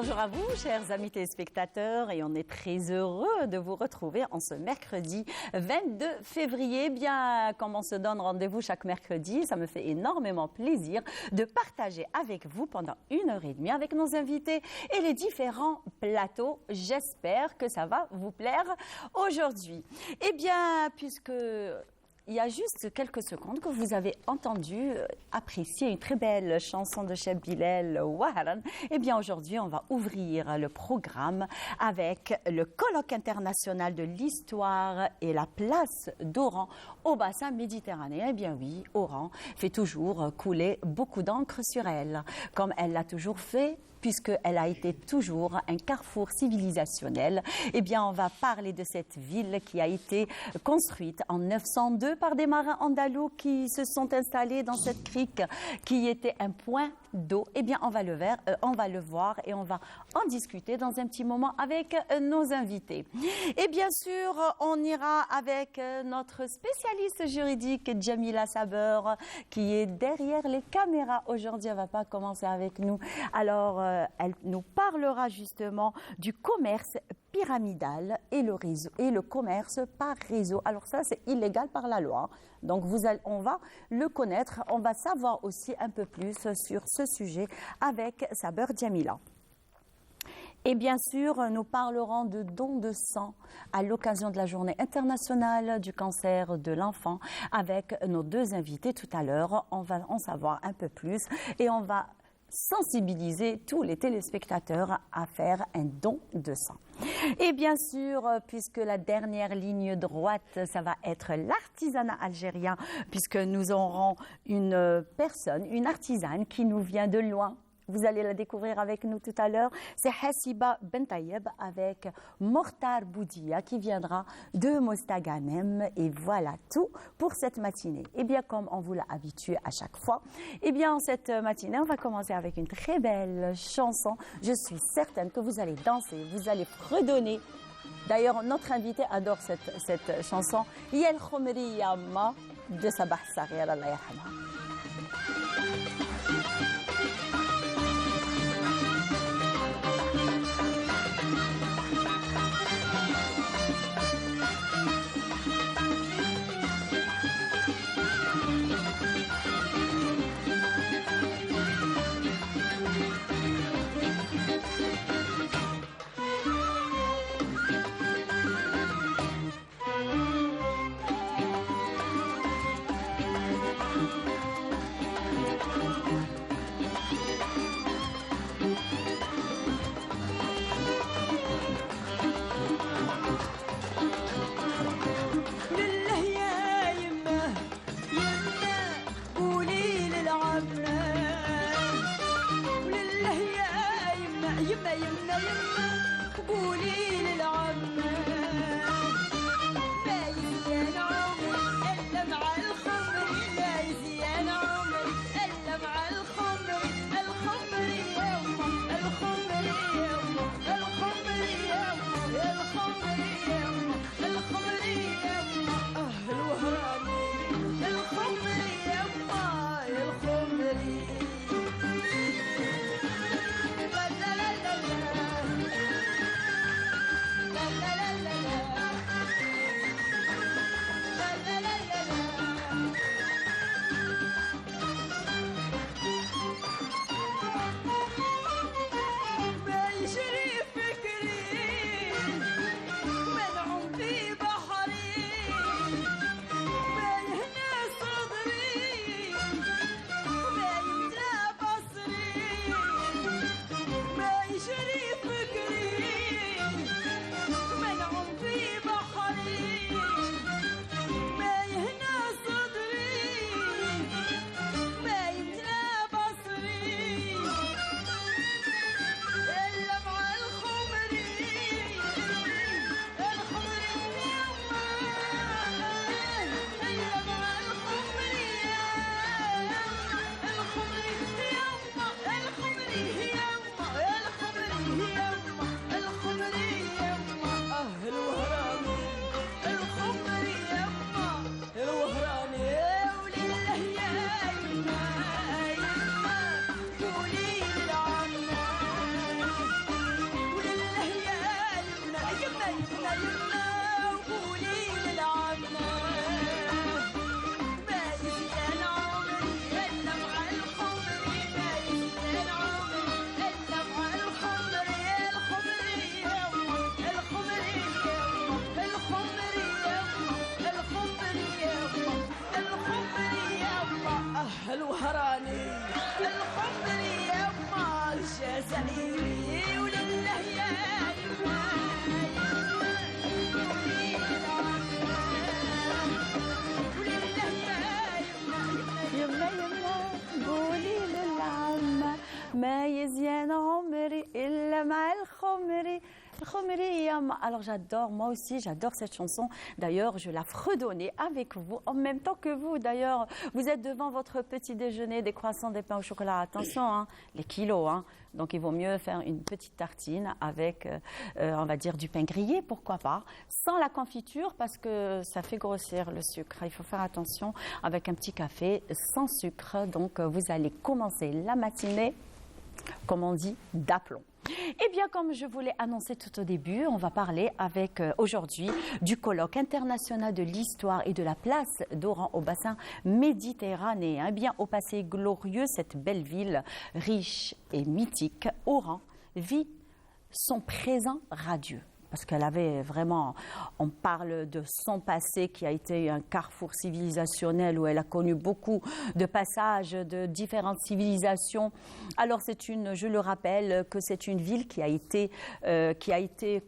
bonjour à vous, chers amis téléspectateurs, et on est très heureux de vous retrouver en ce mercredi 22 février. Bien, comme on se donne rendez-vous chaque mercredi, ça me fait énormément plaisir de partager avec vous pendant 1h30 avec nos invités et les différents plateaux. J'espère que ça va vous plaire aujourd'hui. Eh bien, puisque il y a juste quelques secondes que vous avez entendu apprécier une très belle chanson de Cheb Bilal Waharan. Eh bien, aujourd'hui, on va ouvrir le programme avec le colloque international de l'histoire et la place d'Oran au bassin méditerranéen. Eh bien oui, Oran fait toujours couler beaucoup d'encre sur elle, comme elle l'a toujours fait, puisqu'elle a été toujours un carrefour civilisationnel. Eh bien, on va parler de cette ville qui a été construite en 902 par des marins andalous qui se sont installés dans cette crique qui était un point d'eau. Eh bien, on va le voir et on va en discuter dans un petit moment avec nos invités. Et bien sûr, on ira avec notre spécialiste juridique, Jamila Saber, qui est derrière les caméras. Aujourd'hui, elle ne va pas commencer avec nous. Alors, elle nous parlera justement du commerce pyramidal et le commerce par réseau. Alors ça, c'est illégal par la loi. Donc on va le connaître, on va savoir aussi un peu plus sur ce sujet avec Saber Jamila. Et bien sûr, nous parlerons de dons de sang à l'occasion de la journée internationale du cancer de l'enfant avec nos deux invités tout à l'heure. On va en savoir un peu plus et on va sensibiliser tous les téléspectateurs à faire un don de sang. Et bien sûr, puisque la dernière ligne droite, ça va être l'artisanat algérien, puisque nous aurons une personne, une artisane qui nous vient de loin. Vous allez la découvrir avec nous tout à l'heure. C'est Hassiba Bentayeb avec Mortar Boudia qui viendra de Mostaganem. Et voilà tout pour cette matinée. Et bien, comme on vous l'a habitué à chaque fois, et bien, cette matinée, on va commencer avec une très belle chanson. Je suis certaine que vous allez danser, vous allez fredonner. D'ailleurs, notre invité adore cette chanson. Yel Khomri Yamma de Sabah Saghir, Allah yarhamha. يما يما قولي للعمة ما يزين عمري إلا مع الخمري. Alors j'adore, moi aussi j'adore cette chanson. D'ailleurs, je la fredonnais avec vous en même temps que vous. D'ailleurs, vous êtes devant votre petit déjeuner, des croissants, des pains au chocolat. Attention, hein, les kilos. Hein. Donc il vaut mieux faire une petite tartine avec, on va dire, du pain grillé, pourquoi pas, sans la confiture parce que ça fait grossir le sucre. Il faut faire attention avec un petit café sans sucre. Donc vous allez commencer la matinée, comme on dit, d'aplomb. Eh bien, comme je vous l'ai annoncé tout au début, on va parler avec aujourd'hui du colloque international de l'histoire et de la place d'Oran au bassin méditerranéen. Eh bien, au passé glorieux, cette belle ville riche et mythique, Oran, vit son présent radieux. Parce qu'elle avait vraiment, on parle de son passé qui a été un carrefour civilisationnel où elle a connu beaucoup de passages de différentes civilisations. Alors je le rappelle, que c'est une ville qui a été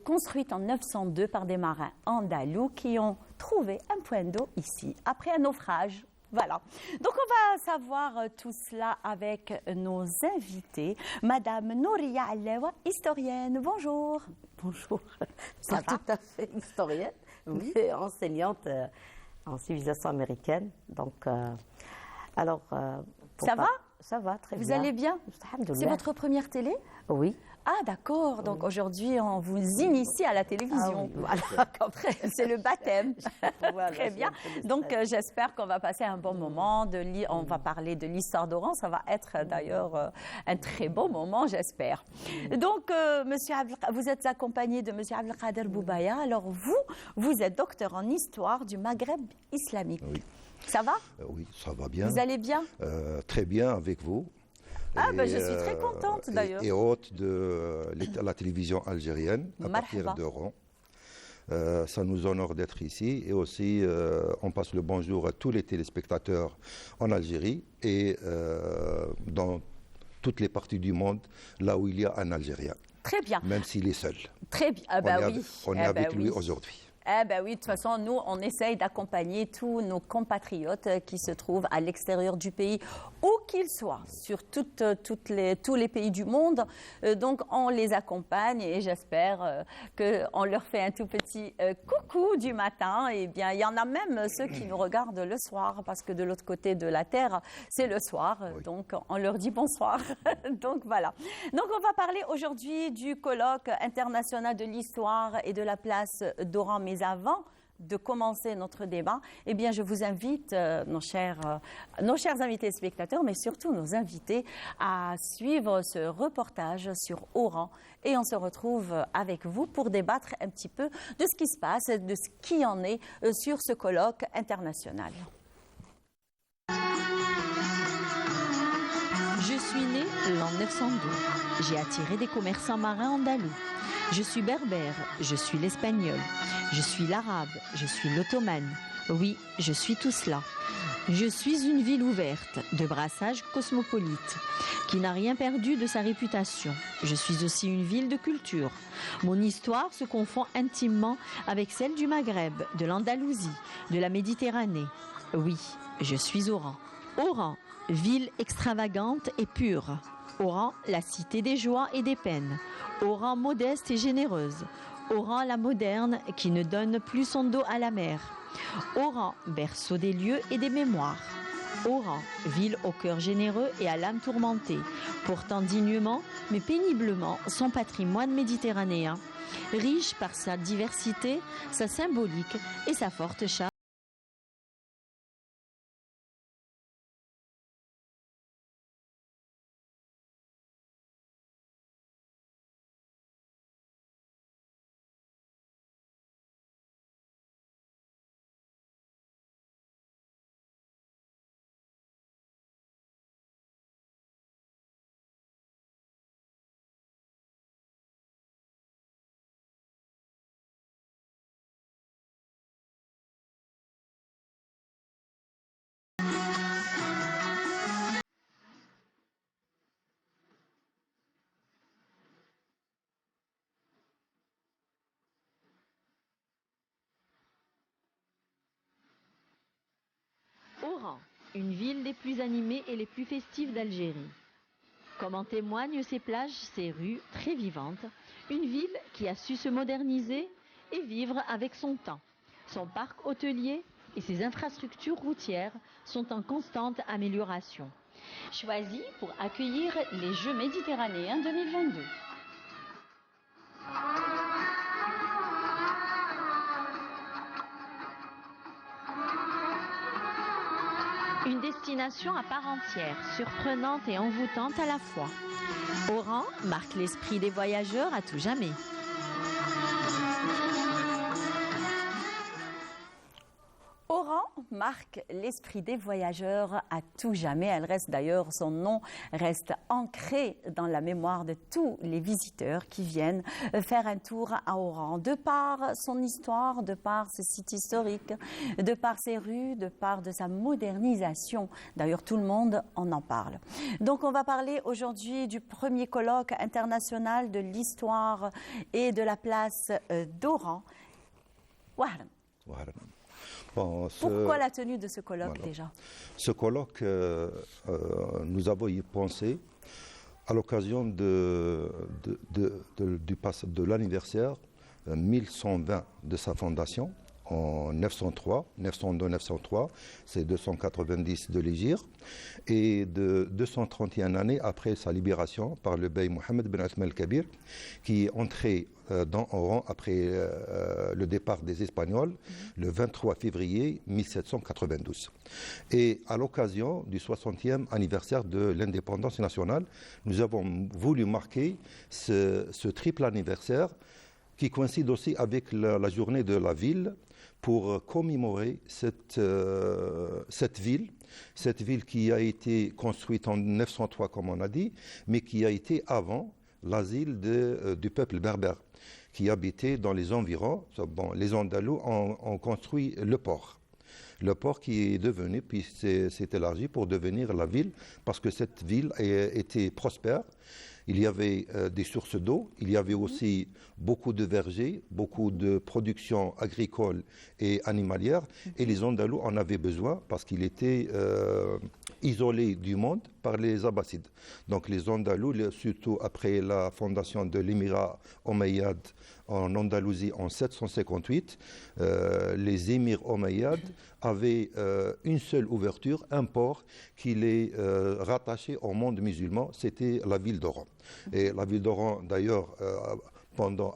construite en 902 par des marins andalous qui ont trouvé un point d'eau ici, après un naufrage. Voilà. Donc, on va savoir tout cela avec nos invités. Madame Nouria Allewa, historienne, bonjour. Bonjour. Ça Pas va? tout à fait historienne, Oui. mais enseignante en civilisation américaine. Donc, pour Ça va? Ça va, très Vous bien. allez bien? Alhamdoulilah. C'est votre première télé? Oui. Ah, d'accord. Donc, aujourd'hui, on vous initie à la télévision. Ah oui, voilà. C'est le baptême. Voilà, Très j'ai bien. un peu de Donc, stress. j'espère qu'on va passer un bon moment. On va parler de l'histoire d'Oran. Ça va être d'ailleurs un très beau moment, j'espère. Donc, vous êtes accompagné de Monsieur Abdelkader Boubaya. Alors, vous êtes docteur en histoire du Maghreb islamique. Oui. Ça va? Oui, ça va bien. Vous allez bien? Très bien avec vous. Ah, ben, je suis très contente, d'ailleurs. Et hôte de la télévision algérienne à partir Marhaba. d'Oran. Ça nous honore d'être ici. Et aussi, on passe le bonjour à tous les téléspectateurs en Algérie et dans toutes les parties du monde, là où il y a un Algérien, Très bien. même s'il est seul. Très bien. Ah, ben oui. On est Ah, ben avec lui oui. aujourd'hui. Eh ben oui, de toute façon, nous, on essaye d'accompagner tous nos compatriotes qui se trouvent à l'extérieur du pays, où qu'ils soient, sur tous les pays du monde. Donc, on les accompagne et j'espère qu'on leur fait un tout petit coucou du matin. Et bien, il y en a même ceux qui nous regardent le soir, parce que de l'autre côté de la terre, c'est le soir. Oui. Donc, on leur dit bonsoir. Donc, voilà. Donc, on va parler aujourd'hui du colloque international de l'histoire et de la place d'Oran. Mais avant de commencer notre débat, eh bien, je vous invite, nos chers invités spectateurs, mais surtout nos invités, à suivre ce reportage sur Oran. Et on se retrouve avec vous pour débattre un petit peu de ce qui se passe, de ce qui en est sur ce colloque international. Je suis née l'an 902. J'ai attiré des commerçants marins andalous. Je suis berbère, je suis l'espagnol, je suis l'arabe, je suis l'ottomane. Oui, je suis tout cela. Je suis une ville ouverte, de brassage cosmopolite, qui n'a rien perdu de sa réputation. Je suis aussi une ville de culture. Mon histoire se confond intimement avec celle du Maghreb, de l'Andalousie, de la Méditerranée. Oui, je suis Oran. Oran, ville extravagante et pure. Oran, la cité des joies et des peines. Oran, modeste et généreuse. Oran, la moderne, qui ne donne plus son dos à la mer. Oran, berceau des lieux et des mémoires. Oran, ville au cœur généreux et à l'âme tourmentée, portant dignement, mais péniblement, son patrimoine méditerranéen, riche par sa diversité, sa symbolique et sa forte charge. une ville des plus animées et les plus festives d'Algérie. Comme en témoignent ses plages, ses rues très vivantes, une ville qui a su se moderniser et vivre avec son temps. Son parc hôtelier et ses infrastructures routières sont en constante amélioration. Choisi pour accueillir les Jeux méditerranéens 2022. Une destination à part entière, surprenante et envoûtante à la fois. Oran marque l'esprit des voyageurs à tout jamais. Oran marque l'esprit des voyageurs à tout jamais. Elle reste d'ailleurs, son nom reste ancré dans la mémoire de tous les visiteurs qui viennent faire un tour à Oran. De par son histoire, de par ses sites historiques, de par ses rues, de par de sa modernisation. D'ailleurs, tout le monde en parle. Donc, on va parler aujourd'hui du premier colloque international de l'histoire et de la place d'Oran. Voilà. Voilà. Bon, Pourquoi la tenue de ce colloque voilà. déjà? Ce colloque, nous avons y pensé à l'occasion de l'anniversaire 1120 de sa fondation en 903, 902-903, c'est 290 de l'Hégire, et de 231 années après sa libération par le bey Mohammed ben Othman el-Kabir, qui est entré dans Oran après le départ des Espagnols le 23 février 1792. Et à l'occasion du 60e anniversaire de l'indépendance nationale, nous avons voulu marquer ce triple anniversaire qui coïncide aussi avec la journée de la ville pour commémorer cette ville qui a été construite en 903 comme on a dit, mais qui a été avant l'asile du peuple berbère qui habitait dans les environs. Bon, les Andalous ont construit le port. Le port qui est devenu, puis s'est élargi pour devenir la ville, parce que cette ville était prospère. Il y avait des sources d'eau, il y avait aussi beaucoup de vergers, beaucoup de production agricole et animalière, et les Andalous en avaient besoin parce qu'ils étaient isolés du monde par les Abbassides. Donc les Andalous, surtout après la fondation de l'émirat omeyyade en Andalousie en 758, les émirs omeyyades avaient une seule ouverture, un port qui les rattachait au monde musulman, c'était la ville d'Oran. Et la ville d'Oran, d'ailleurs,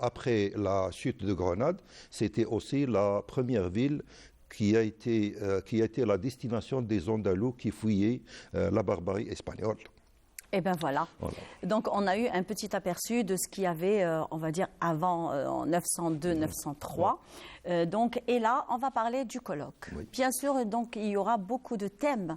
après la chute de Grenade, c'était aussi la première ville qui a été la destination des Andalous qui fuyaient la barbarie espagnole. Eh bien voilà. Donc on a eu un petit aperçu de ce qu'il y avait, on va dire, avant en 902-903. Et là, on va parler du colloque. Oui. Bien sûr, donc il y aura beaucoup de thèmes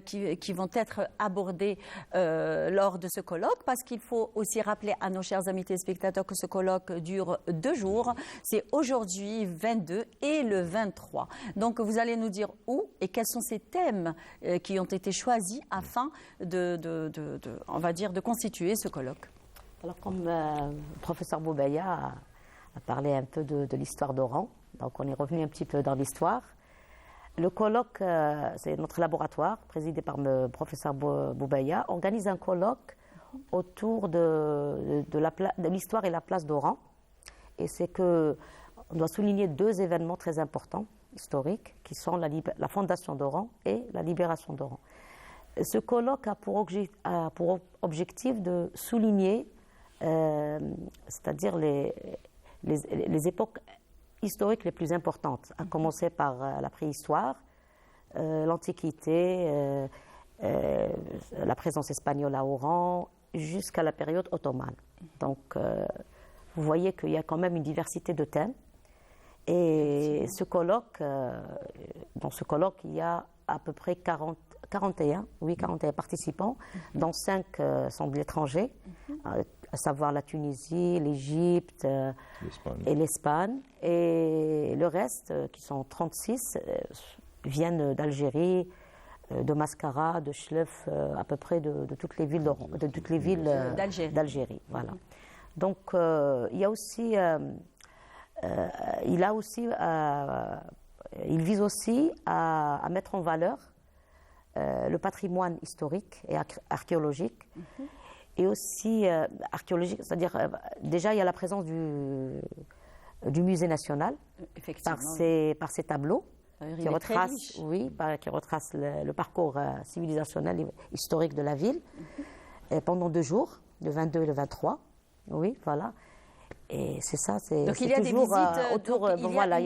qui vont être abordés lors de ce colloque, parce qu'il faut aussi rappeler à nos chers amis téléspectateurs que ce colloque dure 2 jours. C'est aujourd'hui 22 et le 23. Donc vous allez nous dire où et quels sont ces thèmes qui ont été choisis afin on va dire, de constituer ce colloque. Alors, comme le professeur Boubeya a parlé un peu de l'histoire d'Oran, donc on est revenu un petit peu dans l'histoire. Le colloque, c'est notre laboratoire, présidé par le professeur Boubeya, organise un colloque autour de l'histoire et la place d'Oran. Et c'est qu'on doit souligner 2 événements très importants, historiques, qui sont la fondation d'Oran et la libération d'Oran. Ce colloque a pour objectif de souligner, c'est-à-dire les époques historiques les plus importantes, à commencer par la préhistoire, l'Antiquité, la présence espagnole à Oran, jusqu'à la période ottomane. Donc, vous voyez qu'il y a quand même une diversité de thèmes. Et ce colloque, dans ce colloque, il y a à peu près 41 participants, dont 5 sont de l'étranger, à savoir la Tunisie, l'Égypte et l'Espagne. Et le reste, qui sont 36, viennent d'Algérie, de Mascara, de Chlef, à peu près de toutes les villes d'Algérie. Voilà. Donc, il vise aussi à mettre en valeur le patrimoine historique et archéologique. Et aussi archéologique, c'est-à-dire déjà il y a la présence du musée national par ses tableaux qui retracent, qui retracent le parcours civilisationnel et historique de la ville pendant 2 jours, le 22 et le 23. Oui, voilà. Et c'est ça, c'est donc il y a toujours des visites, autour. Voilà,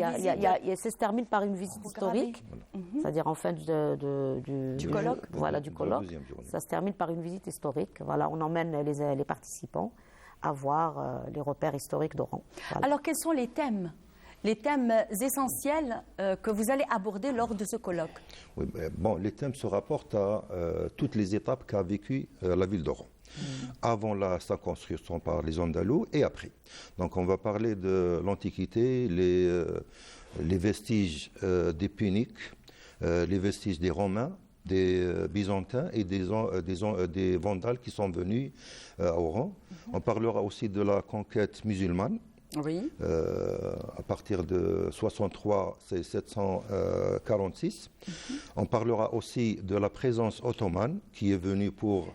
ça se termine par une visite historique, c'est-à-dire en fin du colloque. Voilà, du colloque. Ça se termine par une visite historique. Voilà, on emmène les participants à voir les repères historiques d'Oran. Voilà. Alors, quels sont les thèmes essentiels que vous allez aborder lors de ce colloque? Oui, bon, les thèmes se rapportent à toutes les étapes qu'a vécues la ville d'Oran. Avant sa construction par les Andalous et après. Donc on va parler de l'Antiquité, les vestiges des Puniques, les vestiges des Romains, des Byzantins et des Vandales qui sont venus à Oran. On parlera aussi de la conquête musulmane. Oui. À partir de 63, c'est 746. On parlera aussi de la présence ottomane qui est venue pour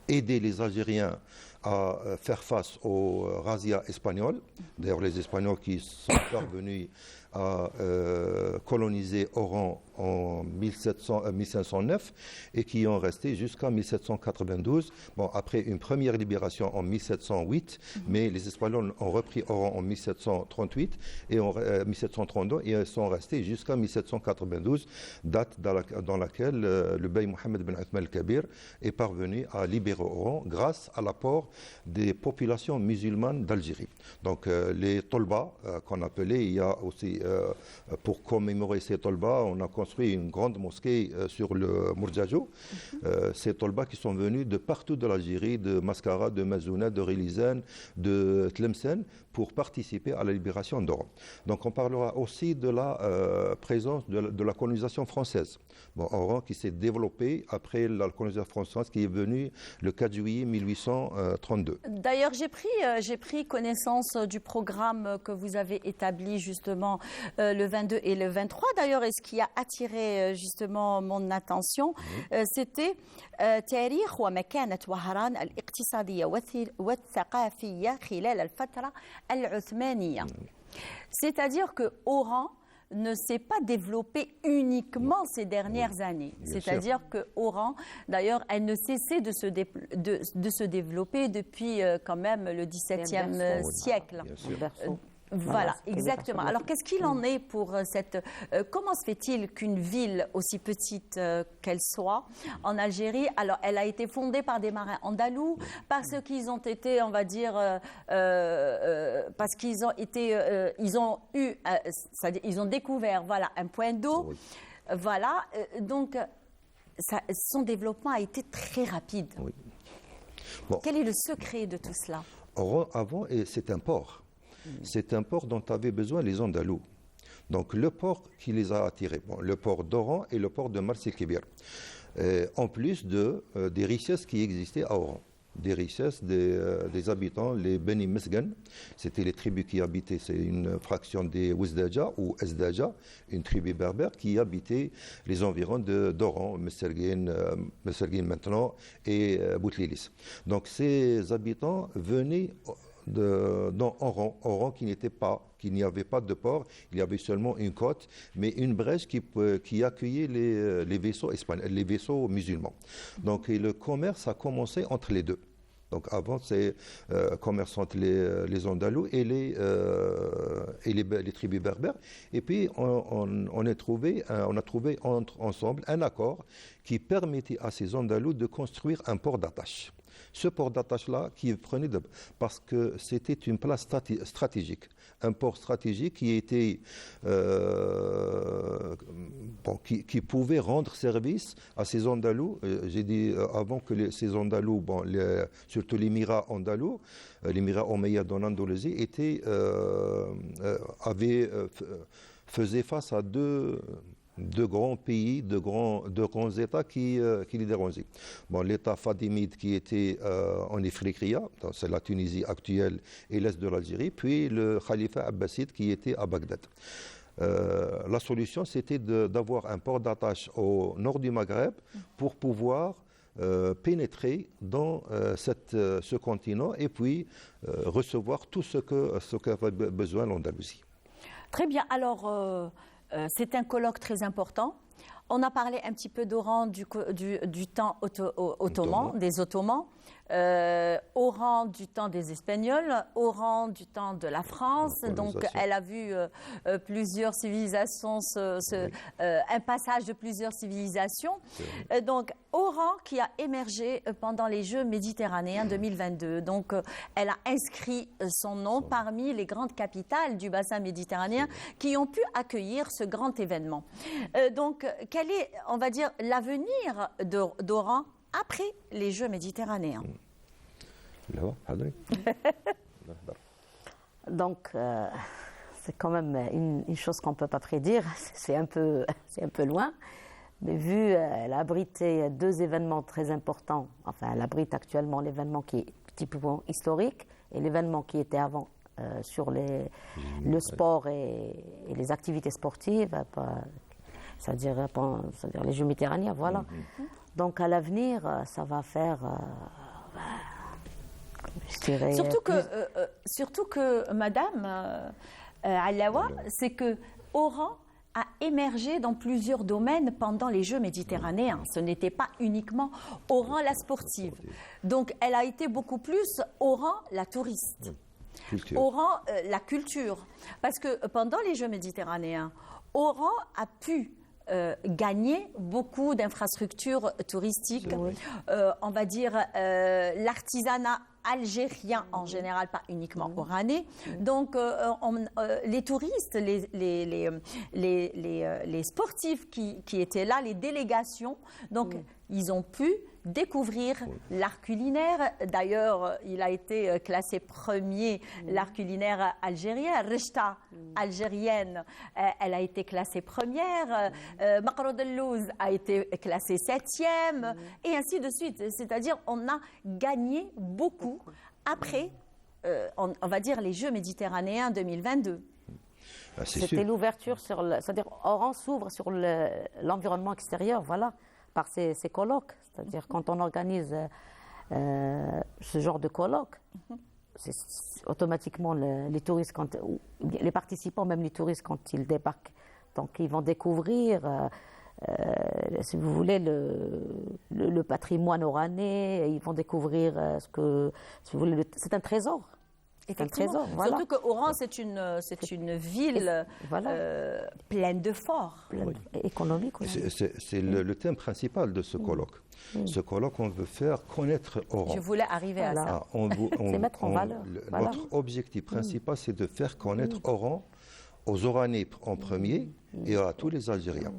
aider les Algériens à faire face aux razzias espagnols. D'ailleurs, les Espagnols qui sont parvenus à coloniser Oran en 1509 et qui ont resté jusqu'à 1792. Bon, après une première libération en 1708, mais les Espagnols ont repris Oran en 1738 et en 1732 et ils sont restés jusqu'à 1792, date dans laquelle le bey Mohammed ben Othman el-Kabir est parvenu à libérer Oran grâce à l'apport des populations musulmanes d'Algérie. Donc les Tolba qu'on appelait, il y a aussi pour commémorer ces Tolba, on a construit une grande mosquée sur le Mourdiajo. Ces Tolba qui sont venus de partout de l'Algérie, de Mascara, de Mazouna, de Rilizane, de Tlemcen, pour participer à la libération d'Oran. Donc on parlera aussi de la présence de la colonisation française. Bon, Oran qui s'est développé après la colonisation française qui est venue le 4 juillet 1832. D'ailleurs, j'ai pris connaissance du programme que vous avez établi justement le 22 et le 23. D'ailleurs, et ce qui a attiré justement mon attention, c'était تاريخ ومكانة وهران الاقتصادية والثقافية خلال الفترة العثمانية. C'est-à-dire que Oran ne s'est pas développée uniquement ces dernières années. C'est-à-dire que Oran, d'ailleurs, elle ne cessait de se développer depuis quand même le XVIIe siècle. Voilà, exactement. Alors, qu'est-ce qu'il en est pour cette... comment se fait-il qu'une ville aussi petite qu'elle soit en Algérie, alors elle a été fondée par des marins andalous, parce qu'ils ont été, on va dire, parce qu'ils ont été, ils ont découvert, voilà, un point d'eau, voilà, donc son développement a été très rapide. Oui. Bon. Quel est le secret de tout cela? Avant, c'est un port. C'est un port dont avaient besoin les Andalous. Donc le port qui les a attirés, bon, le port d'Oran et le port de Mars-el-Kébir, en plus des richesses qui existaient à Oran. Des richesses des habitants, les Beni Mesgan, c'était les tribus qui habitaient, c'est une fraction des Ouzdaja ou Ezdaja, une tribu berbère qui habitait les environs d'Oran, Messerguin maintenant et Boutlilis. Donc ces habitants venaient dans Oran qu'il n'y avait pas de port, il y avait seulement une côte, mais une brèche qui accueillait les vaisseaux espagnols, les vaisseaux musulmans. Donc et le commerce a commencé entre les deux. Donc avant, c'est commerce entre les Andalous et les tribus berbères. Et puis on a trouvé ensemble un accord qui permettait à ces Andalous de construire un port d'attache. Ce port d'attache-là, parce que c'était une place stratégique, un port stratégique qui était, qui pouvait rendre service à ces Andalous. J'ai dit avant que ces Andalous, surtout l'émirat andalou, l'émirat omeyyade en Andalousie, faisait face à deux grands pays, deux grands États qui les dérangeaient. Bon, l'État fadimide qui était en Ifriqiya, c'est la Tunisie actuelle et l'Est de l'Algérie, puis le Khalifa abbasside qui était à Bagdad. la solution, c'était d'avoir un port d'attache au nord du Maghreb pour pouvoir pénétrer dans ce continent et puis recevoir tout ce qu'avait besoin l'Andalousie. Très bien. Alors, c'est un colloque très important. On a parlé un petit peu d'Oran du temps ottoman, des Ottomans, Oran du temps des Espagnols, Oran du temps de la France. Donc, elle a vu plusieurs civilisations, un passage de plusieurs civilisations. Donc, Oran qui a émergé pendant les Jeux méditerranéens 2022. Donc, elle a inscrit son nom parmi les grandes capitales du bassin méditerranéen qui ont pu accueillir ce grand événement. Donc, quel est, on va dire, l'avenir d'Oran après les Jeux méditerranéens? Donc, c'est quand même une chose qu'on ne peut pas prédire. C'est un peu loin. Mais vu elle a abrité 2 événements très importants, enfin, elle abrite actuellement l'événement qui est typiquement historique et l'événement qui était avant sur le sport et les activités sportives, c'est-à-dire les Jeux méditerranéens, voilà. Donc, à l'avenir, ça va faire... je dirais, surtout que Madame Alaoua, c'est que Oran a émergé dans plusieurs domaines pendant les Jeux méditerranéens. Ce n'était pas uniquement Oran la sportive. Donc, elle a été beaucoup plus Oran la touriste. Oran la culture. Parce que pendant les Jeux méditerranéens, Oran a pu gagner beaucoup d'infrastructures touristiques, on va dire l'artisanat algérien en général, pas uniquement oranais. Donc les touristes, les sportifs qui étaient là, les délégations, donc ils ont pu découvrir l'art culinaire. D'ailleurs, il a été classé premier, l'art culinaire algérien. Rechta, algérienne, elle a été classée première. Maqroud el-Louz a été classée 7e, et ainsi de suite. C'est-à-dire, on a gagné beaucoup après, on va dire, les Jeux méditerranéens 2022. C'était l'ouverture sur c'est-à-dire Oran s'ouvre sur l'environnement extérieur, voilà, par ces colloques. C'est-à-dire quand on organise ce genre de colloque, automatiquement les touristes, les participants, même les touristes, quand ils débarquent, donc ils vont découvrir, si vous voulez, le patrimoine oranais, ils vont découvrir si vous voulez, c'est un trésor. C'est un trésor, voilà. Surtout que Oran, c'est une ville pleine de forts. Économique aussi. C'est le thème principal de ce colloque. Ce colloque, on veut faire connaître Oran. Je voulais arriver à ça. C'est mettre en valeur. Notre objectif principal, c'est de faire connaître Oran aux Oranais en premier et à tous les Algériens.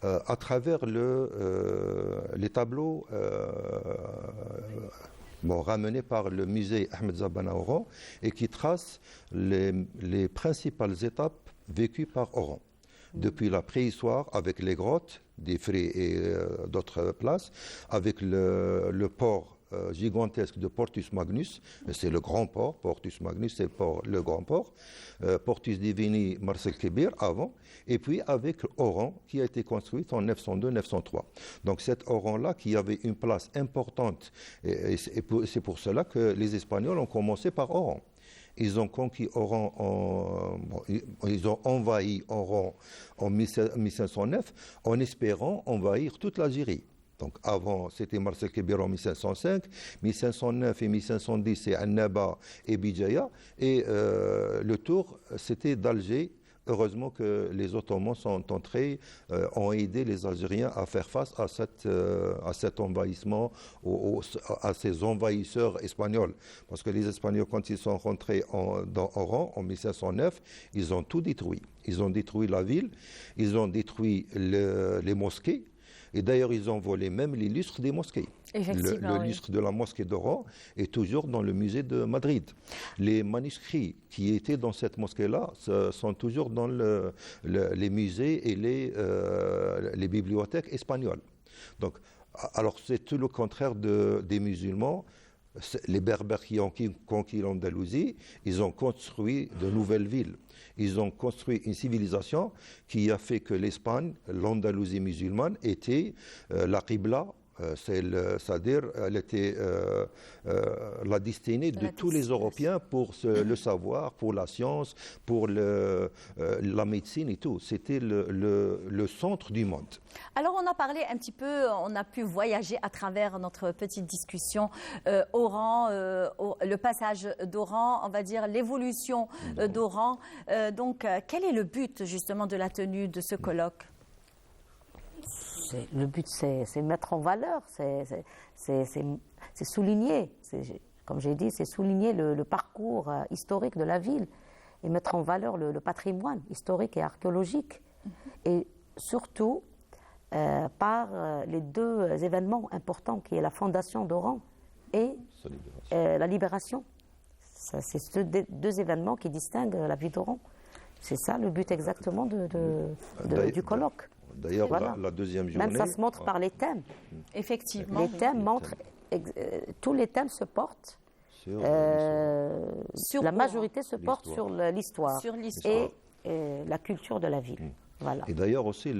À travers les tableaux ramenés par le musée Ahmed Zabana Oran et qui tracent les principales étapes vécues par Oran. Depuis la préhistoire, avec les grottes, des Frés et d'autres places, avec le port gigantesque de Portus Magnus, c'est le grand port, Portus Magnus, c'est le grand port, Portus Divini Marcel Kébir avant, et puis avec Oran qui a été construite en 902-903. Donc cet Oran-là qui avait une place importante, et c'est pour cela que les Espagnols ont commencé par Oran. Ils ont conquis Oran, ils ont envahi Oran en 1509 en espérant envahir toute l'Algérie. Donc avant, c'était Marcel Kébir en 1505, 1509 et 1510, c'est Annaba et Bijaya. Et le tour, c'était d'Alger. Heureusement que les Ottomans sont entrés, ont aidé les Algériens à faire face à cet envahissement, à ces envahisseurs espagnols. Parce que les Espagnols, quand ils sont rentrés dans Oran en 1509, ils ont tout détruit. Ils ont détruit la ville, ils ont détruit les mosquées. Et d'ailleurs, ils ont volé même les lustres des mosquées. Le lustre de la mosquée d'Oran est toujours dans le musée de Madrid. Les manuscrits qui étaient dans cette mosquée-là sont toujours dans les musées et les bibliothèques espagnoles. Donc, alors, c'est tout le contraire des musulmans. les Berbères qui ont conquis l'Andalousie, ils ont construit de nouvelles villes. Ils ont construit une civilisation qui a fait que l'Espagne, l'Andalousie musulmane, était la Qibla, c'est-à-dire elle était la destinée de tous les Européens pour le savoir, pour la science, pour la médecine et tout. C'était le centre du monde. Alors on a parlé un petit peu, on a pu voyager à travers notre petite discussion Oran, le passage d'Oran, on va dire l'évolution d'Oran. Donc quel est le but justement de la tenue de ce colloque ? Le but, c'est mettre en valeur, c'est souligner, comme j'ai dit, c'est souligner le parcours historique de la ville et mettre en valeur le patrimoine historique et archéologique. Et surtout, par les deux événements importants qui est la fondation d'Oran et la libération. C'est ces deux événements qui distinguent la vie d'Oran. C'est ça le but exactement du colloque. D'ailleurs, voilà. la deuxième journée... Même ça se montre par les thèmes. Effectivement. Les thèmes montrent... tous les thèmes se portent... la majorité se porte sur l'histoire. Et la culture de la ville. Voilà. Et d'ailleurs aussi,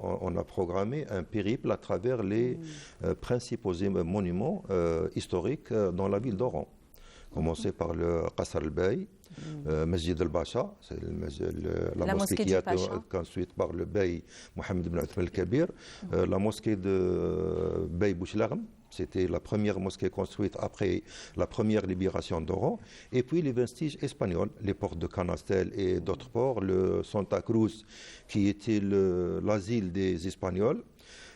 on a programmé un périple à travers les principaux monuments historiques dans la ville d'Oran. Commencer par le Qasr al-Bey, Masjid al-Bacha, c'est la mosquée qui a été construite par le Bey Mohamed ibn Othman al-Kabir, la mosquée de Bey Bouchlaghm, c'était la première mosquée construite après la première libération d'Oran, et puis les vestiges espagnols, les portes de Canastel et d'autres ports, le Santa Cruz qui était l'asile des Espagnols.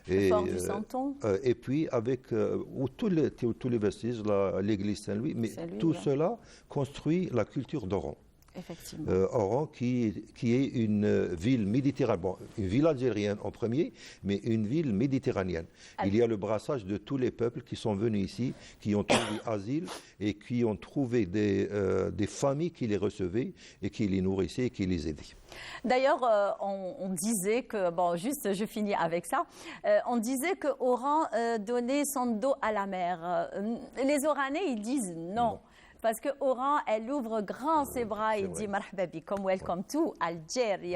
Le fort du Santon. Et puis avec tous les vestiges, l'église Saint-Louis, mais tout cela construit la culture d'Oran. Effectivement. Oran qui est une ville méditerranéenne, bon, une ville algérienne en premier, mais une ville méditerranéenne. Il y a le brassage de tous les peuples qui sont venus ici, qui ont trouvé asile et qui ont trouvé des familles qui les recevaient et qui les nourrissaient et qui les aidaient. D'ailleurs, on disait que, bon, juste je finis avec ça, on disait que Oran donnait son dos à la mer. Les Oranais, ils disent non. Parce que Oran, elle ouvre grand ses bras et dit marhaba bikum, welcome to Algérie.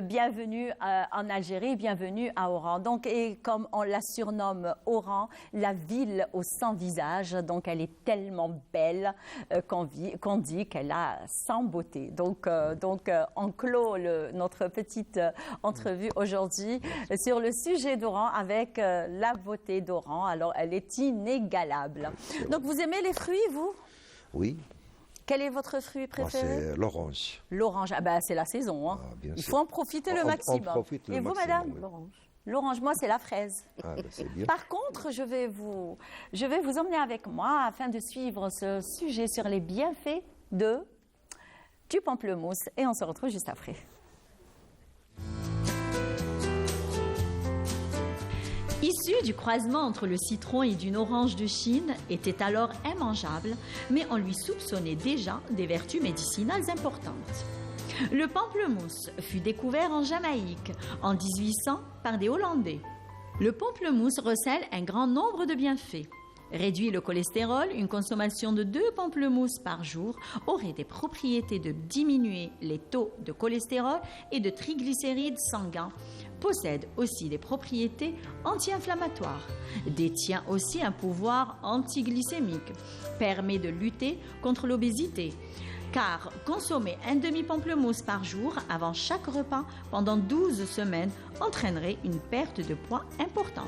Bienvenue en Algérie, bienvenue à Oran. Donc, et comme on la surnomme Oran, la ville aux 100 visages, donc elle est tellement belle qu'on dit qu'elle a 100 beautés. Donc on clôt notre petite entrevue aujourd'hui sur le sujet d'Oran avec la beauté d'Oran. Alors, elle est inégalable. Donc, vous aimez les fruits, vous ? Oui. Quel est votre fruit préféré? C'est l'orange. L'orange, c'est la saison. Hein. Il faut en profiter le maximum. Et vous, madame? L'orange. L'orange, moi, c'est la fraise. C'est bien. Par contre, je vais vous emmener avec moi afin de suivre ce sujet sur les bienfaits du pamplemousse. Et on se retrouve juste après. Issu du croisement entre le citron et d'une orange de Chine, était alors immangeable, mais on lui soupçonnait déjà des vertus médicinales importantes. Le pamplemousse fut découvert en Jamaïque en 1800 par des Hollandais. Le pamplemousse recèle un grand nombre de bienfaits. Réduit le cholestérol, une consommation de 2 pamplemousses par jour aurait des propriétés de diminuer les taux de cholestérol et de triglycérides sanguins. Possède aussi des propriétés anti-inflammatoires. Détient aussi un pouvoir antiglycémique. Permet de lutter contre l'obésité. Car consommer un demi-pamplemousse par jour avant chaque repas pendant 12 semaines entraînerait une perte de poids importante.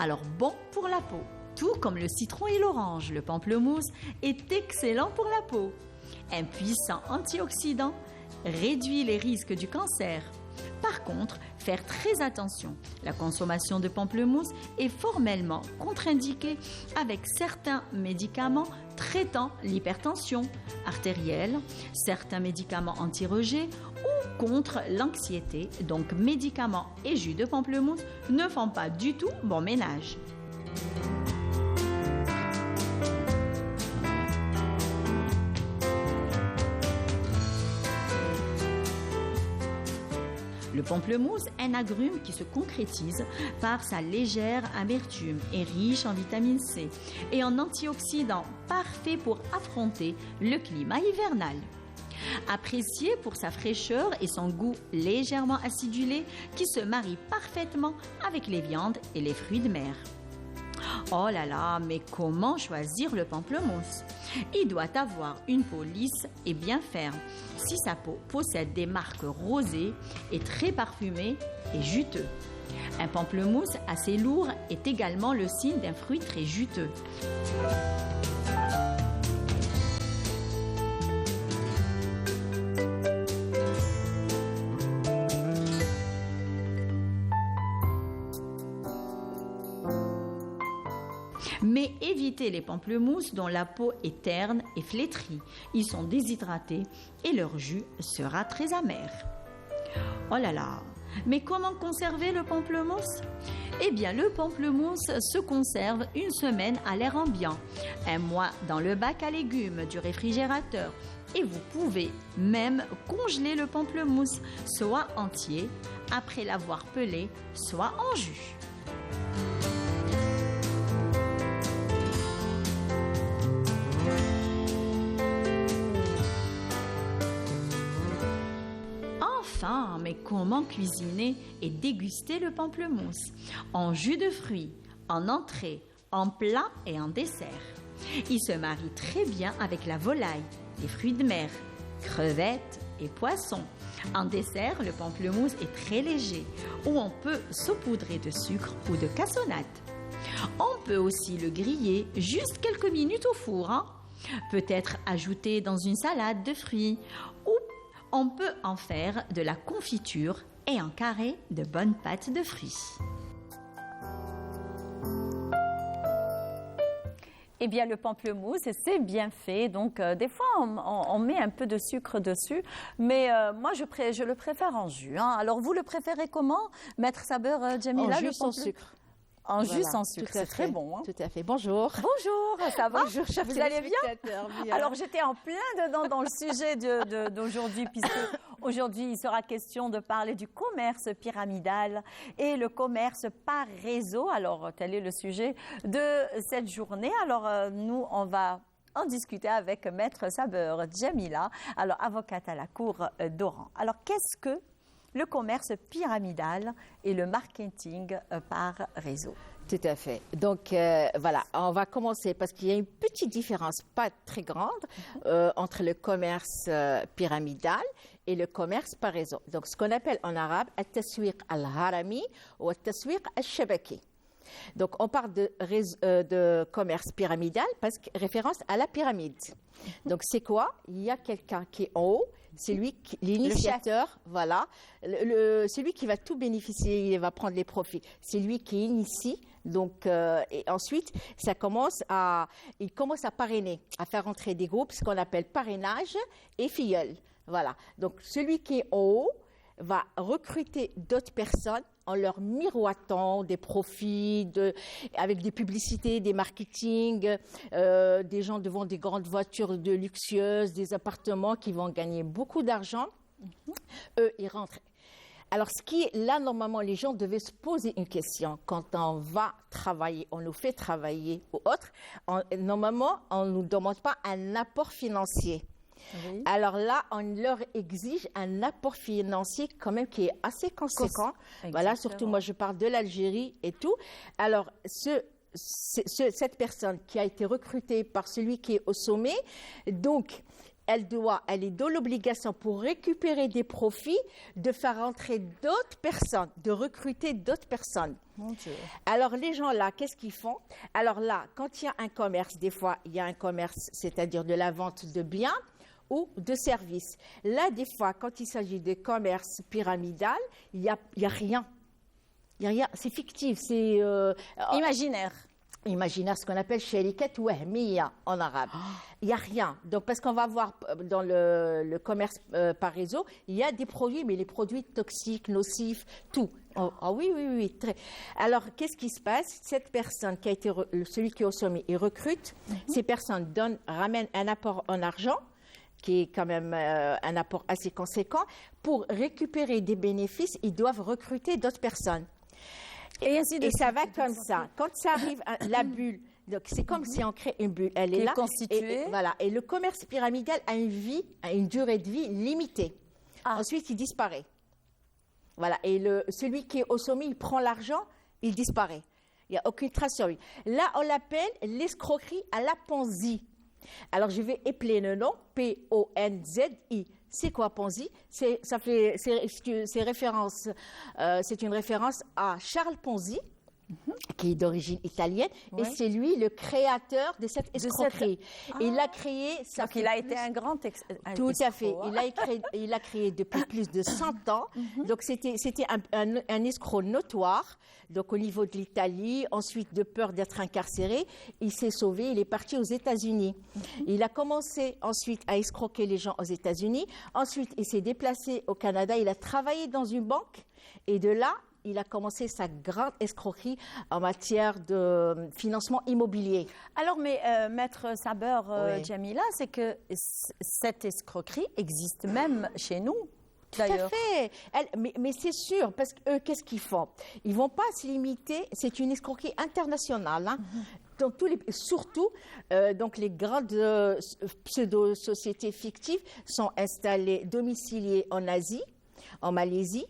Alors bon pour la peau. Tout comme le citron et l'orange, le pamplemousse est excellent pour la peau. Un puissant antioxydant, réduit les risques du cancer. Par contre, faire très attention. La consommation de pamplemousse est formellement contre-indiquée avec certains médicaments traitant l'hypertension artérielle, certains médicaments anti-rejet ou contre l'anxiété. Donc, médicaments et jus de pamplemousse ne font pas du tout bon ménage. pamplemousse est un agrume qui se concrétise par sa légère amertume et riche en vitamine C et en antioxydants parfait pour affronter le climat hivernal. Apprécié pour sa fraîcheur et son goût légèrement acidulé qui se marie parfaitement avec les viandes et les fruits de mer. Oh là là, mais comment choisir le pamplemousse? Il doit avoir une peau lisse et bien ferme. Si sa peau possède des marques rosées et très parfumées et juteux. Un pamplemousse assez lourd est également le signe d'un fruit très juteux. Mais évitez les pamplemousses dont la peau est terne et flétrie. Ils sont déshydratés et leur jus sera très amer. Oh là là, mais comment conserver le pamplemousse? Eh bien, le pamplemousse se conserve une semaine à l'air ambiant, un mois dans le bac à légumes du réfrigérateur. Et vous pouvez même congeler le pamplemousse, soit entier, après l'avoir pelé, soit en jus. Enfin, mais comment cuisiner et déguster le pamplemousse? En jus de fruits, en entrée, en plat et en dessert. Il se marie très bien avec la volaille, les fruits de mer, crevettes et poissons. En dessert, le pamplemousse est très léger, où on peut saupoudrer de sucre ou de cassonade. On peut aussi le griller juste quelques minutes au four. Peut-être ajouter dans une salade de fruits ou on peut en faire de la confiture et en carré de bonnes pâtes de fruits. Eh bien, le pamplemousse, c'est bien fait. Donc, des fois, on met un peu de sucre dessus. Mais moi, je le préfère en jus. Alors, vous le préférez comment, Maître Saber, Djamila? En jus sans sucre. En jus sans sucre, c'est très bon. Tout à fait. Bonjour. Bonjour, ça va? Bonjour, chers vous allez bien? Bien. Alors, j'étais en plein dedans dans le sujet d'aujourd'hui, puisque aujourd'hui, il sera question de parler du commerce pyramidal et le commerce par réseau. Alors, tel est le sujet de cette journée. Alors, nous, on va en discuter avec Maître Saber Djamila, alors avocate à la Cour d'Oran. Alors, qu'est-ce que le commerce pyramidal et le marketing par réseau? Tout à fait. Donc, voilà, on va commencer parce qu'il y a une petite différence, pas très grande, entre le commerce pyramidal et le commerce par réseau. Donc, ce qu'on appelle en arabe « al-taswiq al-harami » ou « al-taswiq al-shabaki ». Donc, on parle de commerce pyramidal parce que référence à la pyramide. Donc, c'est quoi? Il y a quelqu'un qui est en haut, c'est lui, l'initiateur, voilà, celui qui va tout bénéficier, il va prendre les profits. C'est lui qui initie. Donc, et ensuite, il commence à parrainer, à faire entrer des groupes, ce qu'on appelle parrainage et filleul. Voilà. Donc, celui qui est en haut va recruter d'autres personnes en leur miroitant des profits, avec des publicités, des marketing, des gens devant des grandes voitures luxueuses, des appartements qui vont gagner beaucoup d'argent. Eux, ils rentrent. Alors, là, normalement, les gens devaient se poser une question. Quand on va travailler, on nous fait travailler ou autre, normalement, on ne nous demande pas un apport financier. Oui. Alors là, on leur exige un apport financier quand même qui est assez conséquent. Voilà, surtout moi, je parle de l'Algérie et tout. Alors, cette personne qui a été recrutée par celui qui est au sommet, donc, elle est dans l'obligation pour récupérer des profits de faire entrer d'autres personnes, de recruter d'autres personnes. Mon Dieu. Alors, les gens là, qu'est-ce qu'ils font? Alors là, quand il y a un commerce, des fois, il y a un commerce, c'est-à-dire de la vente de biens, ou de services. Là, des fois, quand il s'agit de commerce pyramidal, il y a rien. Il y a rien. C'est fictif, c'est imaginaire. Imaginaire, ce qu'on appelle sharikat wahmiya en arabe. Il n'y a rien. Donc, parce qu'on va voir dans le commerce par réseau, il y a des produits, mais les produits toxiques, nocifs, tout. Ah oui. Très. Alors, qu'est-ce qui se passe? Cette personne qui a été, celui qui est au sommet, il recrute. Ces personnes ramènent un apport en argent. qui est quand même un apport assez conséquent. Pour récupérer des bénéfices, ils doivent recruter d'autres personnes. Et ça va comme ça. Quand ça arrive, la bulle, donc c'est comme si on crée une bulle. Elle est là. Constituée. Voilà. Et le commerce pyramidal a une durée de vie limitée. Ensuite, il disparaît. Voilà. Et celui qui est au sommet, il prend l'argent, il disparaît. Il n'y a aucune trace sur lui. Là, on l'appelle l'escroquerie à la Ponzi. Alors, je vais épeler le nom, P-O-N-Z-I. C'est quoi Ponzi? C'est une référence à Charles Ponzi, qui est d'origine italienne, et c'est lui le créateur de cette escroquerie. Il l'a créé... Donc, il a été un grand Tout à fait. Il a créé depuis plus de 100 ans. Donc, c'était un escroc notoire. Donc, au niveau de l'Italie, ensuite, de peur d'être incarcéré, il s'est sauvé, il est parti aux États-Unis. Il a commencé ensuite à escroquer les gens aux États-Unis. Ensuite, il s'est déplacé au Canada. Il a travaillé dans une banque. Et de là, il a commencé sa grande escroquerie en matière de financement immobilier. Alors, mais Maître Saber, Djamila, c'est que cette escroquerie existe même chez nous. Tout à fait. Mais c'est sûr, parce qu'eux, qu'est-ce qu'ils font? Ils ne vont pas se limiter, c'est une escroquerie internationale. Hein. Donc, surtout, donc les grandes pseudo-sociétés fictives sont installées, domiciliées en Asie, en Malaisie,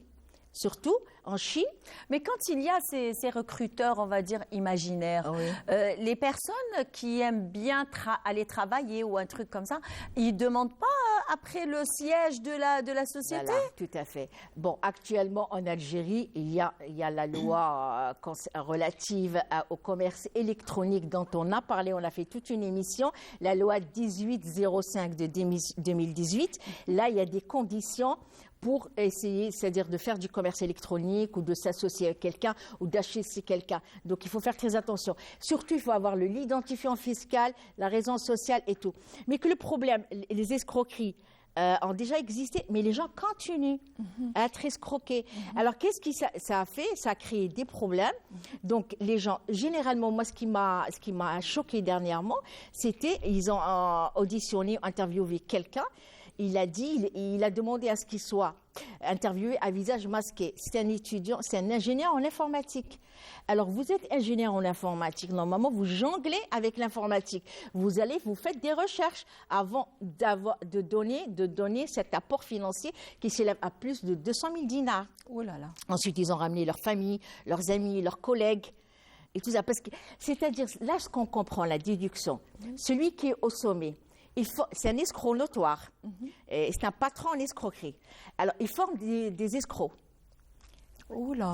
surtout en Chine. Mais quand il y a ces recruteurs, on va dire, imaginaires, les personnes qui aiment bien aller travailler ou un truc comme ça, ils ne demandent pas après le siège de la société? Voilà, tout à fait. Bon, actuellement, en Algérie, il y a la loi relative au commerce électronique dont on a parlé, on a fait toute une émission, la loi 1805 de 2018. Là, il y a des conditions pour essayer, c'est-à-dire de faire du commerce électronique ou de s'associer avec quelqu'un ou d'acheter chez quelqu'un. Donc, il faut faire très attention. Surtout, il faut avoir l'identifiant fiscal, la raison sociale et tout. Mais que le problème, les escroqueries ont déjà existé, mais les gens continuent à être escroqués. Alors, qu'est-ce que ça a fait? Ça a créé des problèmes. Donc, les gens, généralement, moi, ce qui m'a choqué dernièrement, c'était, ils ont auditionné, interviewé quelqu'un. Il a demandé à ce qu'il soit interviewé à visage masqué. C'est un étudiant, c'est un ingénieur en informatique. Alors, vous êtes ingénieur en informatique. Normalement, vous jonglez avec l'informatique. Vous faites des recherches avant de donner cet apport financier qui s'élève à plus de 200 000 dinars. Oh là là. Ensuite, ils ont ramené leur famille, leurs amis, leurs collègues. Et tout ça. C'est-à-dire, là, ce qu'on comprend, la déduction, celui qui est au sommet, c'est un escroc notoire. C'est un patron en escroquerie. Alors, il forme des escrocs.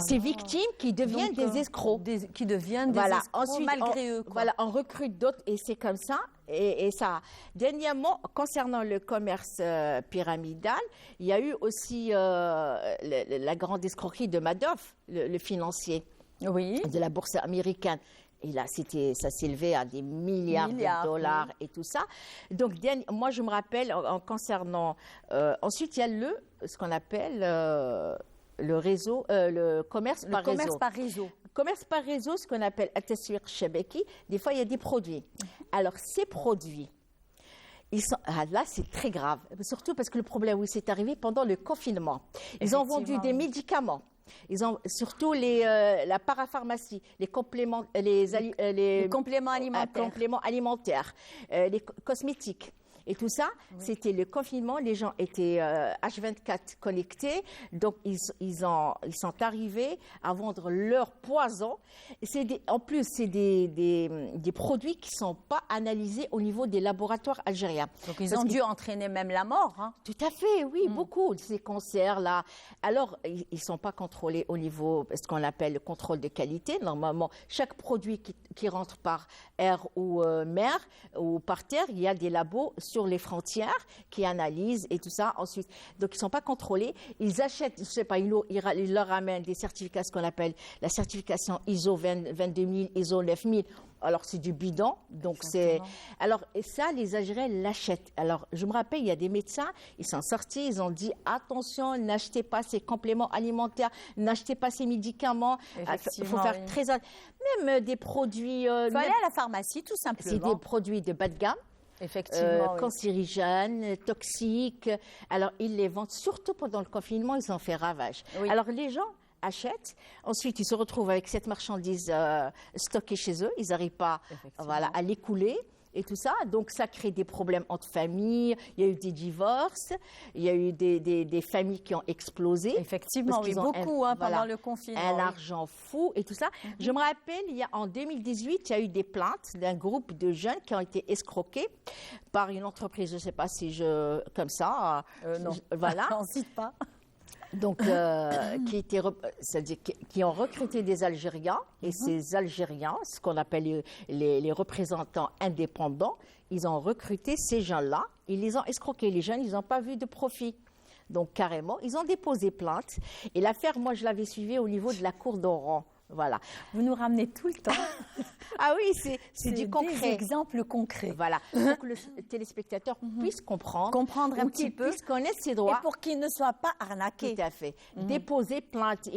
Ces victimes qui deviennent des escrocs. Qui deviennent des escrocs ensuite, malgré eux. Voilà, on recrute d'autres et c'est comme ça. Et ça. Dernièrement, concernant le commerce pyramidal, il y a eu aussi la grande escroquerie de Madoff, le financier de la bourse américaine. Et là, ça s'élevait à des milliards de dollars et tout ça. Donc, moi, je me rappelle, en concernant... ensuite, il y a ce qu'on appelle le réseau, le commerce par réseau. Le commerce par réseau. Commerce par réseau, ce qu'on appelle at-taswiq shabaki. Des fois, il y a des produits. Alors, ces produits, là, c'est très grave. Surtout parce que le problème, c'est arrivé pendant le confinement. Ils ont vendu des médicaments. Ils ont surtout la parapharmacie, les compléments alimentaires, les cosmétiques. Et tout ça, c'était le confinement. Les gens étaient H24 connectés. Donc, ils sont arrivés à vendre leur poison. En plus, c'est des produits qui ne sont pas analysés au niveau des laboratoires algériens. Donc, ils ont dû entraîner même la mort. Hein. Tout à fait, oui, beaucoup. Ces cancers-là. Alors, ils ne sont pas contrôlés au niveau, ce qu'on appelle le contrôle de qualité. Normalement, chaque produit qui rentre par air ou mer ou par terre, il y a des labos sur les frontières qui analysent et tout ça. Ensuite, donc ils ne sont pas contrôlés. Ils achètent, je ne sais pas, ils leur ramènent des certificats, ce qu'on appelle la certification ISO 22000, ISO 9000. Alors, c'est du bidon. Donc, alors, et ça, les Algériens l'achètent. Alors, je me rappelle, il y a des médecins, ils sont sortis, ils ont dit attention, n'achetez pas ces compléments alimentaires, n'achetez pas ces médicaments. Il faut faire très attention. Même des produits. Il faut aller à la pharmacie, tout simplement. C'est des produits de bas de gamme. Effectivement, oui. cancérigènes, toxiques. Alors, ils les vendent surtout pendant le confinement, ils ont fait ravage. Oui. Alors, les gens achètent, ensuite ils se retrouvent avec cette marchandise stockée chez eux, ils n'arrivent pas à l'écouler. Et tout ça, donc ça crée des problèmes entre familles, il y a eu des divorces, il y a eu des familles qui ont explosé. Effectivement, parce oui, qu'ils ont beaucoup pendant le confinement. Un oui. argent fou et tout ça. Je me rappelle, en 2018, il y a eu des plaintes d'un groupe de jeunes qui ont été escroqués par une entreprise, je ne sais pas si comme ça. Non, voilà. on ne cite pas. Donc, qui ont recruté des Algériens, et ces Algériens, ce qu'on appelle les représentants indépendants, ils ont recruté ces gens-là, ils les ont escroqués. Les jeunes, ils n'ont pas vu de profit. Donc, carrément, ils ont déposé plainte. Et l'affaire, moi, je l'avais suivie au niveau de la cour d'Oran. Voilà. Vous nous ramenez tout le temps. Ah oui, c'est du concret. Des exemples concrets. Voilà, pour que le téléspectateur puisse comprendre un petit peu, puisse connaître ses droits. Et pour qu'il ne soit pas arnaqué. Tout à fait. Déposer plainte,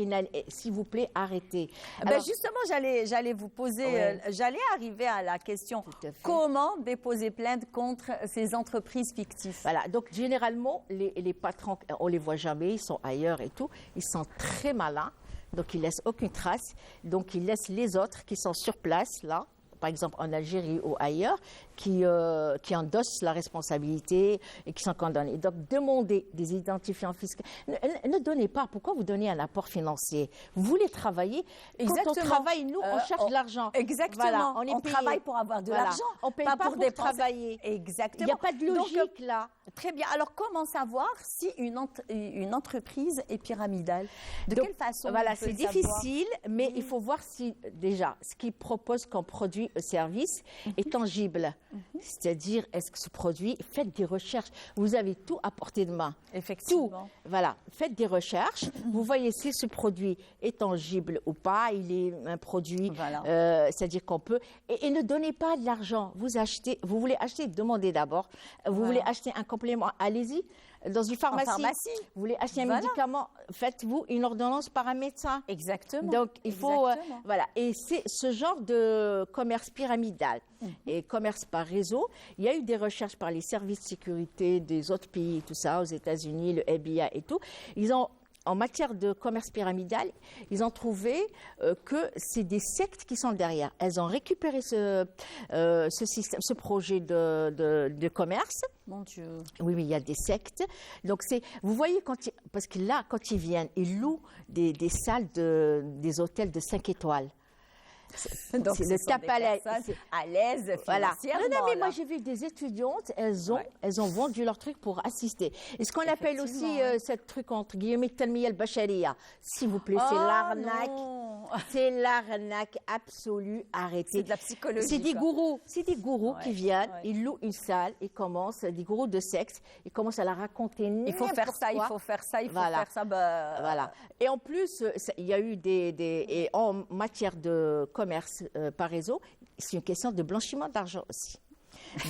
s'il vous plaît, arrêtez. Alors, justement, j'allais vous poser, j'allais arriver à la question, comment déposer plainte contre ces entreprises fictives? Voilà, donc généralement, les patrons, on ne les voit jamais, ils sont ailleurs et tout, ils sont très malins. Donc, ils ne laissent aucune trace. Donc, ils laissent les autres qui sont sur place, là, par exemple en Algérie ou ailleurs, qui endossent la responsabilité et qui sont condamnés. Donc, demandez des identifiants fiscaux. Ne donnez pas. Pourquoi vous donnez un apport financier? Vous voulez travailler. Exactement. Quand on travaille, nous, on cherche de l'argent. Exactement. Voilà, on travaille pour avoir de l'argent. On ne paye pas pour travailler. Exactement. Il n'y a pas de logique, là. Très bien. Alors, comment savoir si une entreprise est pyramidale? De quelle façon? Voilà, c'est difficile, mais il faut voir si, déjà, ce qu'ils proposent comme produit ou service est tangible. C'est-à-dire, est-ce que ce produit, faites des recherches. Vous avez tout à portée de main. Effectivement. Tout. Voilà, faites des recherches. Vous voyez si ce produit est tangible ou pas. Il est un produit, c'est-à-dire qu'on peut. Et ne donnez pas de l'argent. Vous voulez acheter, demandez d'abord. Vous voulez acheter un complément, allez-y. Dans une pharmacie. Vous voulez acheter un médicament, faites-vous une ordonnance par un médecin. Exactement. Donc, il faut... voilà. Et c'est ce genre de commerce pyramidal et commerce par réseau. Il y a eu des recherches par les services de sécurité des autres pays, tout ça, aux États-Unis, le FBI et tout. Ils ont... En matière de commerce pyramidal, ils ont trouvé que c'est des sectes qui sont derrière. Elles ont récupéré ce système, ce projet de commerce. Mon Dieu. Oui, il y a des sectes. Donc, vous voyez, parce que là, quand ils viennent, ils louent des salles des hôtels de 5 étoiles. Donc, c'est le tape à l'aise. À l'aise financièrement. Non, mais moi, j'ai vu des étudiantes, elles ont vendu leur truc pour assister. Et ce qu'on appelle aussi cette truc, entre guillemets, Tanmiya al-Bashariya. S'il vous plaît, c'est l'arnaque. C'est l'arnaque absolue. Arrêtez. C'est de la psychologie. C'est des gourous. C'est des gourous qui viennent, ils louent une salle, ils commencent, des gourous de sexe, ils commencent à la raconter il faut faire ça, il faut faire ça, il faut faire ça. Voilà. Et en plus, il y a eu et en matière de commerce par réseau, c'est une question de blanchiment d'argent aussi.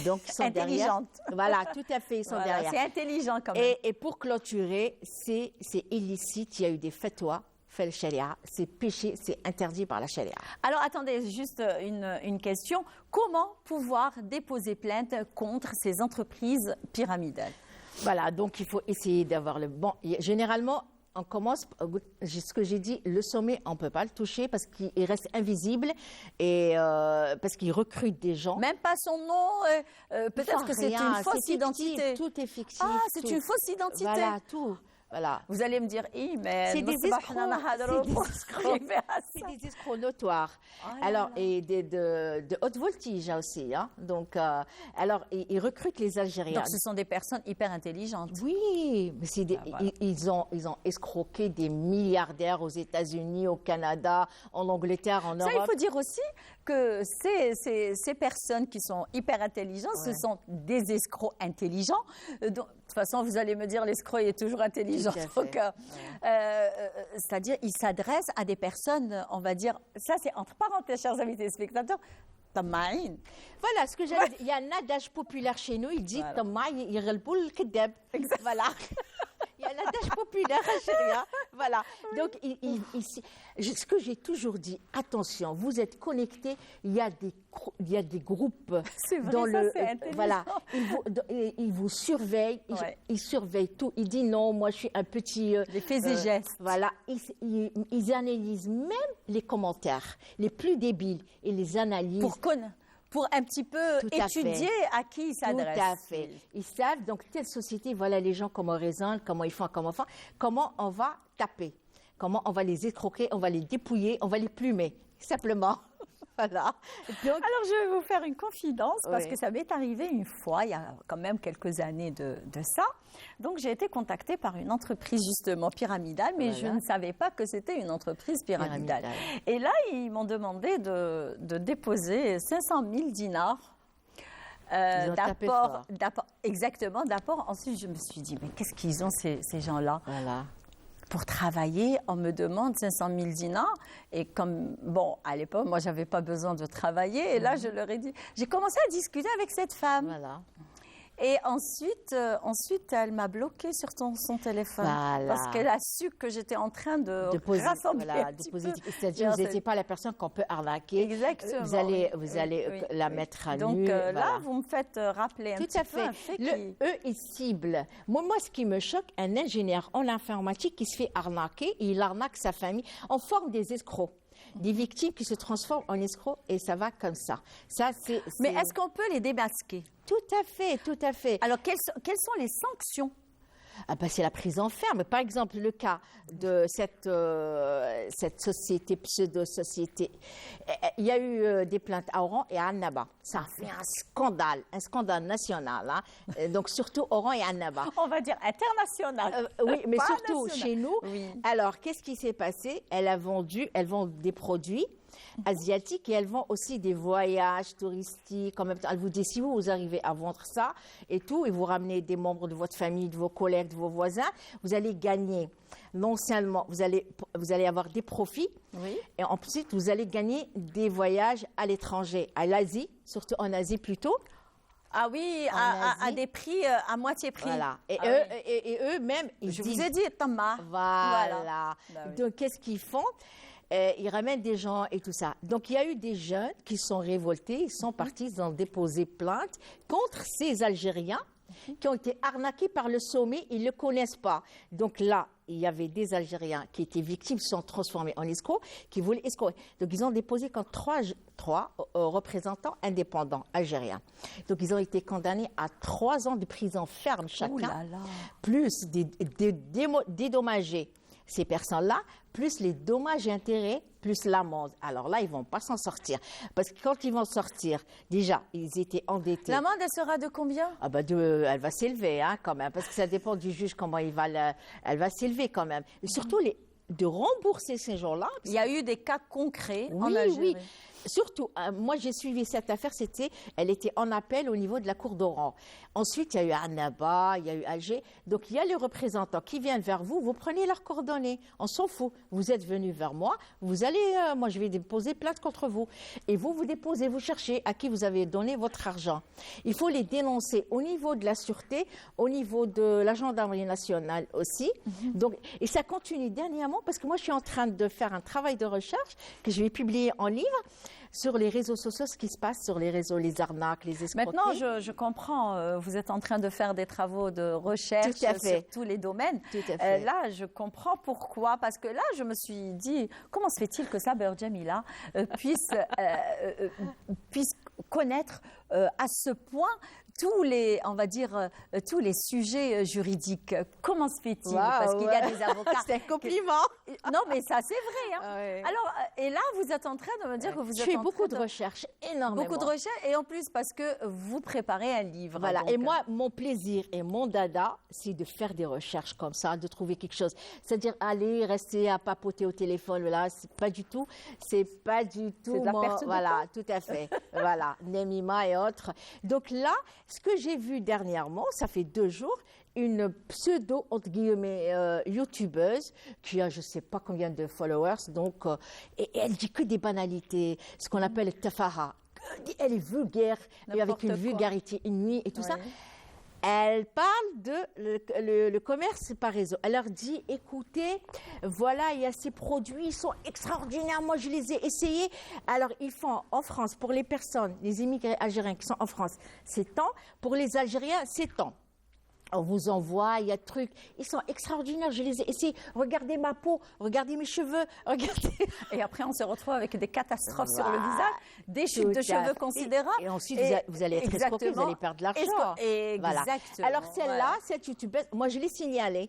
Donc, ils sont intelligente. Derrière. Voilà, tout à fait, ils sont derrière. C'est intelligent quand même. Et pour clôturer, c'est illicite. Il y a eu des fatwas, fait le charia. C'est péché, c'est interdit par la charia. Alors, attendez, juste une question. Comment pouvoir déposer plainte contre ces entreprises pyramidales? Voilà, donc il faut essayer d'avoir le bon... Généralement, on commence, ce que j'ai dit, le sommet, on ne peut pas le toucher parce qu'il reste invisible et parce qu'il recrute des gens. Même pas son nom, peut-être que c'est une fausse identité. Tout est fictif. Ah, c'est une fausse identité. Voilà, tout. Voilà. Vous allez me dire, mais c'est des escrocs. C'est des escrocs notoires. Alors, et de haute voltige aussi. Hein. Donc, alors, ils recrutent les Algériens. Donc, ce sont des personnes hyper intelligentes. Oui, mais ils ont escroqué des milliardaires aux États-Unis, au Canada, en Angleterre, en Europe. Ça, il faut dire aussi que ces personnes qui sont hyper intelligentes, ce sont des escrocs intelligents. Donc, de toute façon, vous allez me dire, l'escroc est toujours intelligent. Donc, c'est-à-dire, il s'adresse à des personnes, on va dire, ça c'est entre parenthèses, chers amis téléspectateurs, tamaïn. Voilà ce que j'allais dire. Il y a un adage populaire chez nous, il dit tamaïn, il relboul kedeb. Voilà. Il y a l'adage populaire algérien. Voilà. Donc, ce que j'ai toujours dit, attention, vous êtes connectés, il y a des groupes C'est vrai, dans ça, le. c'est intelligent. Voilà. Ils vous surveillent, Ouais. ils surveillent tout. Ils disent non, moi je suis un petit. Les faits et gestes. Voilà. Ils analysent même les commentaires les plus débiles. Ils les analysent. Pour un petit peu Tout à étudier à qui ils Tout s'adressent. à fait. Ils savent, donc, telle société, voilà les gens, comment ils raisonnent, comment ils font, comment on va taper, comment on va les escroquer, on va les dépouiller, on va les plumer, simplement. Voilà. Donc, Alors, je vais vous faire une confidence parce Oui. que ça m'est arrivé une fois, il y a quand même quelques années de ça. Donc, j'ai été contactée par une entreprise justement pyramidale, mais je Voilà. ne savais pas que c'était une entreprise pyramidale. Et là, ils m'ont demandé de déposer 500 000 dinars. Ils ont tapé fort. Exactement, d'apport. Ensuite, je me suis dit, mais qu'est-ce qu'ils ont ces gens-là? voilà. Pour travailler, on me demande 500 000 dinars. Et comme, bon, à l'époque, moi, je n'avais pas besoin de travailler. Et là, je leur ai dit, j'ai commencé à discuter avec cette femme. Voilà. Et ensuite, elle m'a bloqué sur son téléphone. Voilà. Parce qu'elle a su que j'étais en train de rassembler un petit peu. C'est-à-dire, vous n'étiez pas la personne qu'on peut arnaquer. Exactement. Vous allez Oui, la oui. mettre à nu. Donc là, voilà. vous me faites rappeler un Tout petit à peu un fait. fait Eux, ils ciblent. Moi, ce qui me choque, un ingénieur en informatique qui se fait arnaquer, il arnaque sa famille. On forme des escrocs. Des victimes qui se transforment en escrocs et ça va comme ça. Mais est-ce qu'on peut les démasquer? Tout à fait, tout à fait. Alors, quelles sont les sanctions? Ah ben, c'est la prise en ferme. Par exemple, le cas de cette société, pseudo-société. Il y a eu des plaintes à Oran et à Annaba. Ça a fait un scandale national. Hein. Donc, surtout Oran et Annaba. On va dire international. Oui, mais Pas surtout national. chez nous. Oui. Alors, qu'est-ce qui s'est passé? Elles vendent des produits asiatiques et elles vendent aussi des voyages touristiques. En même temps, elles vous disent, si vous arrivez à vendre ça et tout, et vous ramenez des membres de votre famille, de vos collègues, de vos voisins, vous allez gagner. Non seulement, vous allez avoir des profits, Oui. et ensuite, vous allez gagner des voyages à l'étranger, à l'Asie, surtout en Asie plutôt. Ah oui, En à Asie. des prix, à moitié prix. Voilà. Et Ah eux, oui. et eux-mêmes, ils Je disent... vous ai dit, Thomas. Voilà. Bah oui. Donc, qu'est-ce qu'ils font? Ils ramènent des gens et tout ça. Donc, il y a eu des jeunes qui sont révoltés, ils sont partis, ils ont déposé plainte contre ces Algériens qui ont été arnaqués par le sommet, ils ne le connaissent pas. Donc là, il y avait des Algériens qui étaient victimes, se sont transformés en escrocs, qui voulaient escroquer. Donc, ils ont déposé contre trois représentants indépendants algériens. Donc, ils ont été condamnés à 3 ans de prison ferme chacun, Ouh là là. plus dédommager ces personnes-là, plus les dommages et intérêts, plus l'amende. Alors là, ils ne vont pas s'en sortir. Parce que quand ils vont sortir, déjà, ils étaient endettés. L'amende, elle sera de combien? Ah bah elle va s'élever hein, quand même, parce que ça dépend du juge comment elle va s'élever quand même. Et surtout, de rembourser ces gens-là. Il y a eu des cas concrets en Oui, Algérie. oui. Surtout, moi j'ai suivi cette affaire, elle était en appel au niveau de la cour d'Oran. Ensuite, il y a eu Annaba, il y a eu Alger. Donc, il y a les représentants qui viennent vers vous, vous prenez leurs coordonnées. On s'en fout. Vous êtes venus vers moi, vous allez, moi je vais déposer plainte contre vous. Et vous déposez, vous cherchez à qui vous avez donné votre argent. Il faut les dénoncer au niveau de la sûreté, au niveau de la gendarmerie nationale aussi. Donc, et ça continue dernièrement, parce que moi je suis en train de faire un travail de recherche que je vais publier en livre sur les réseaux sociaux, ce qui se passe sur les réseaux, les arnaques, les escroqueries. Maintenant, je comprends, vous êtes en train de faire des travaux de recherche Tout à fait. sur tous les domaines. Tout à fait. Là, je comprends pourquoi, parce que là, je me suis dit, comment se fait-il que Saber Djamila puisse connaître à ce point tous les, on va dire, tous les sujets juridiques. Comment se fait-il? Parce qu'il y a des avocats. C'est un compliment. Non, mais ça, c'est vrai. Hein. Ah ouais. Alors, et là, vous êtes en train de me dire que vous Je êtes fais en beaucoup train de recherches, énormément. Beaucoup de recherches, et en plus, parce que vous préparez un livre. Voilà, donc. et moi, mon plaisir et mon dada, c'est de faire des recherches comme ça, de trouver quelque chose. C'est-à-dire aller, rester à papoter au téléphone, voilà, c'est pas du tout C'est de la perte de voilà, tout à fait. Voilà, Nemima et autres. Donc là, ce que j'ai vu dernièrement, ça fait 2 jours, une pseudo, entre guillemets, youtubeuse qui a je ne sais pas combien de followers, donc, et elle dit que des banalités, ce qu'on appelle le tafaha. Elle est vulgaire, et avec une N'importe quoi. vulgarité inouïe et tout ça. Ouais. Elle parle de le commerce par réseau. Elle leur dit, écoutez, voilà, il y a ces produits, ils sont extraordinaires, moi je les ai essayés. Alors, ils font en France, pour les personnes, les immigrés algériens qui sont en France, c'est tant. Pour les Algériens, c'est tant. On vous envoie, il y a des trucs, ils sont extraordinaires, je les ai essayés. Regardez ma peau, regardez mes cheveux, regardez. Et après, on se retrouve avec des catastrophes sur le visage, des chutes de cheveux considérables. Et ensuite, vous allez être escroqué, vous allez perdre de l'argent. Exactement. Voilà. Alors celle-là, cette youtubeuse, moi je l'ai signalée.